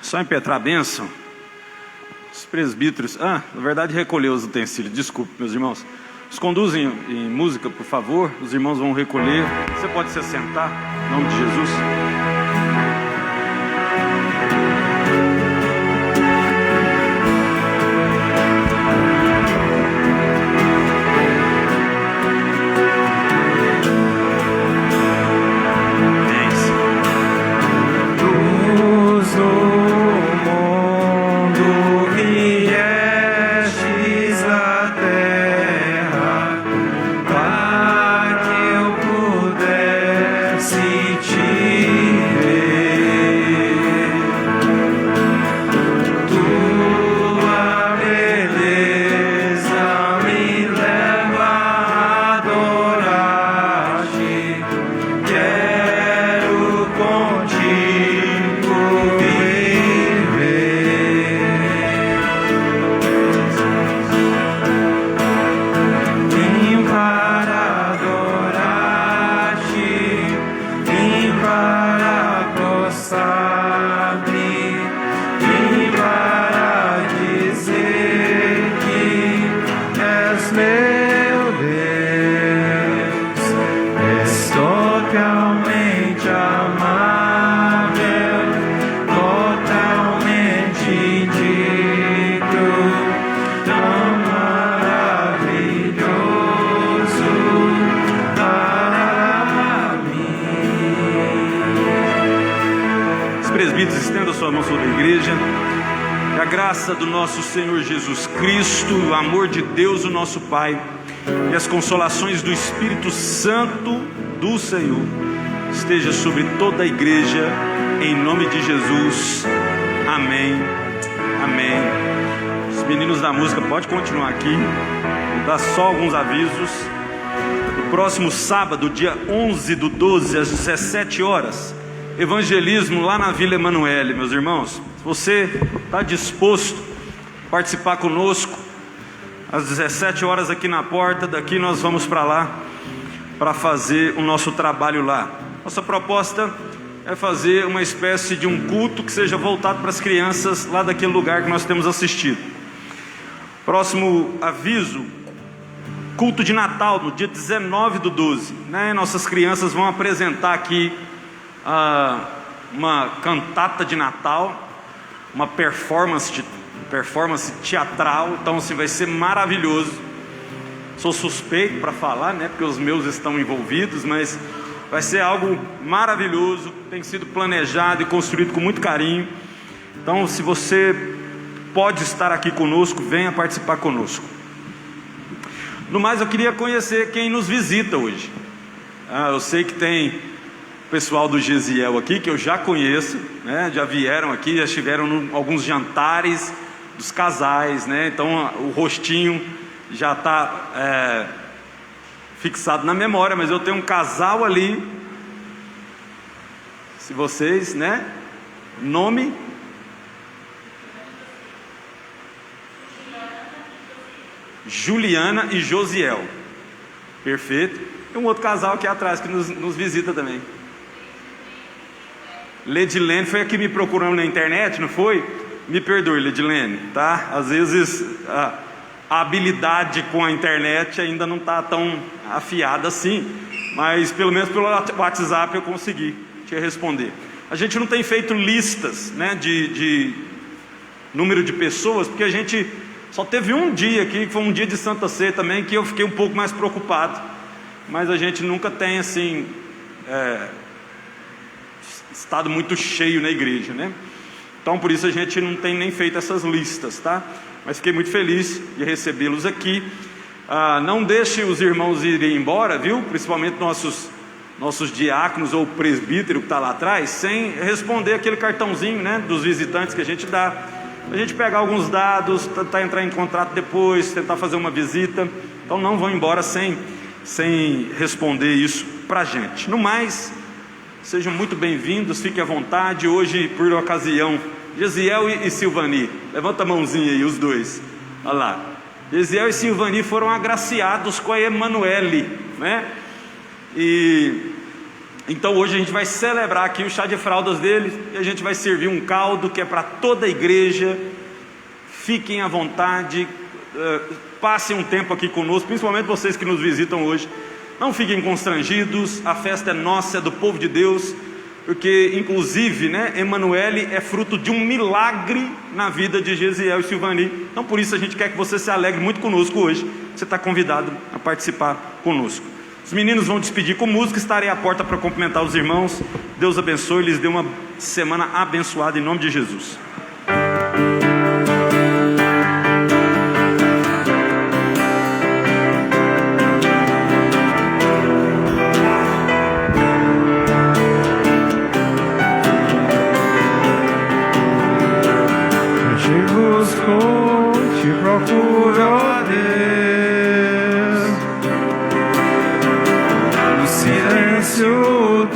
Speaker 4: Só impetrar a bênção. Os presbíteros, na verdade, recolher os utensílios, desculpe, meus irmãos. Os conduzem em música, por favor. Os irmãos vão recolher. Você pode se assentar, em nome de Jesus. sua mão sobre a igreja. Que a graça do nosso Senhor Jesus Cristo, o amor de Deus, o nosso Pai, e as consolações do Espírito Santo do Senhor esteja sobre toda a igreja, em nome de Jesus. Amém. Amém. Os meninos da música podem continuar aqui. Vou dar só alguns avisos. No próximo sábado, dia 11/12, às 17 horas, evangelismo lá na Vila Emanuele, meus irmãos. Se você está disposto a participar conosco, às 17 horas aqui na porta, daqui nós vamos para lá, para fazer o nosso trabalho lá. Nossa proposta é fazer uma espécie de um culto que seja voltado para as crianças lá daquele lugar que nós temos assistido. Próximo aviso, culto de Natal, no dia 19/12, né? Nossas crianças vão apresentar aqui uma cantata de Natal, uma performance teatral. Então assim, vai ser maravilhoso. Sou suspeito para falar, né? Porque os meus estão envolvidos, mas vai ser algo maravilhoso. Tem sido planejado e construído com muito carinho. Então, se você pode estar aqui conosco, venha participar conosco. No mais, eu queria conhecer quem nos visita hoje. Eu sei que tem pessoal do Gesiel aqui, que eu já conheço, né? Já vieram aqui, já estiveram em alguns jantares dos casais, né? Então o rostinho já está fixado na memória, mas eu tenho um casal ali. Se vocês, né? Nome? Juliana e Josiel. Perfeito. E um outro casal aqui atrás que nos visita também. Ledilene foi a que me procurou na internet, não foi? Me perdoe, Ledilene, tá? Às vezes a habilidade com a internet ainda não está tão afiada assim, mas pelo menos pelo WhatsApp eu consegui te responder. A gente não tem feito listas, né, de número de pessoas, porque a gente só teve um dia aqui, que foi um dia de Santa Ceia também, que eu fiquei um pouco mais preocupado, mas a gente nunca tem assim estado muito cheio na igreja, né? Então por isso a gente não tem nem feito essas listas, tá? Mas fiquei muito feliz de recebê-los aqui. Não deixe os irmãos irem embora, viu? Principalmente nossos diáconos ou presbítero que está lá atrás, sem responder aquele cartãozinho, né, dos visitantes que a gente dá. A gente pegar alguns dados, tentar entrar em contrato depois, tentar fazer uma visita. Então não vão embora sem responder isso para a gente. No mais, sejam muito bem-vindos, fiquem à vontade. Hoje, por ocasião, Gesiel e Silvani, levanta a mãozinha aí, os dois. Olha lá. Gesiel e Silvani foram agraciados com a Emanuele, né? E então hoje a gente vai celebrar aqui o chá de fraldas deles, e a gente vai servir um caldo que é para toda a igreja. Fiquem à vontade, passem um tempo aqui conosco, principalmente vocês que nos visitam hoje. Não fiquem constrangidos, a festa é nossa, é do povo de Deus, porque inclusive, né, Emanuele é fruto de um milagre na vida de Gesiel e Silvani. Então por isso a gente quer que você se alegre muito conosco hoje. Você está convidado a participar conosco. Os meninos vão despedir com música, estarei à porta para cumprimentar os irmãos. Deus abençoe, lhes dê uma semana abençoada em nome de Jesus.
Speaker 5: Te procuro, ó Deus, no silêncio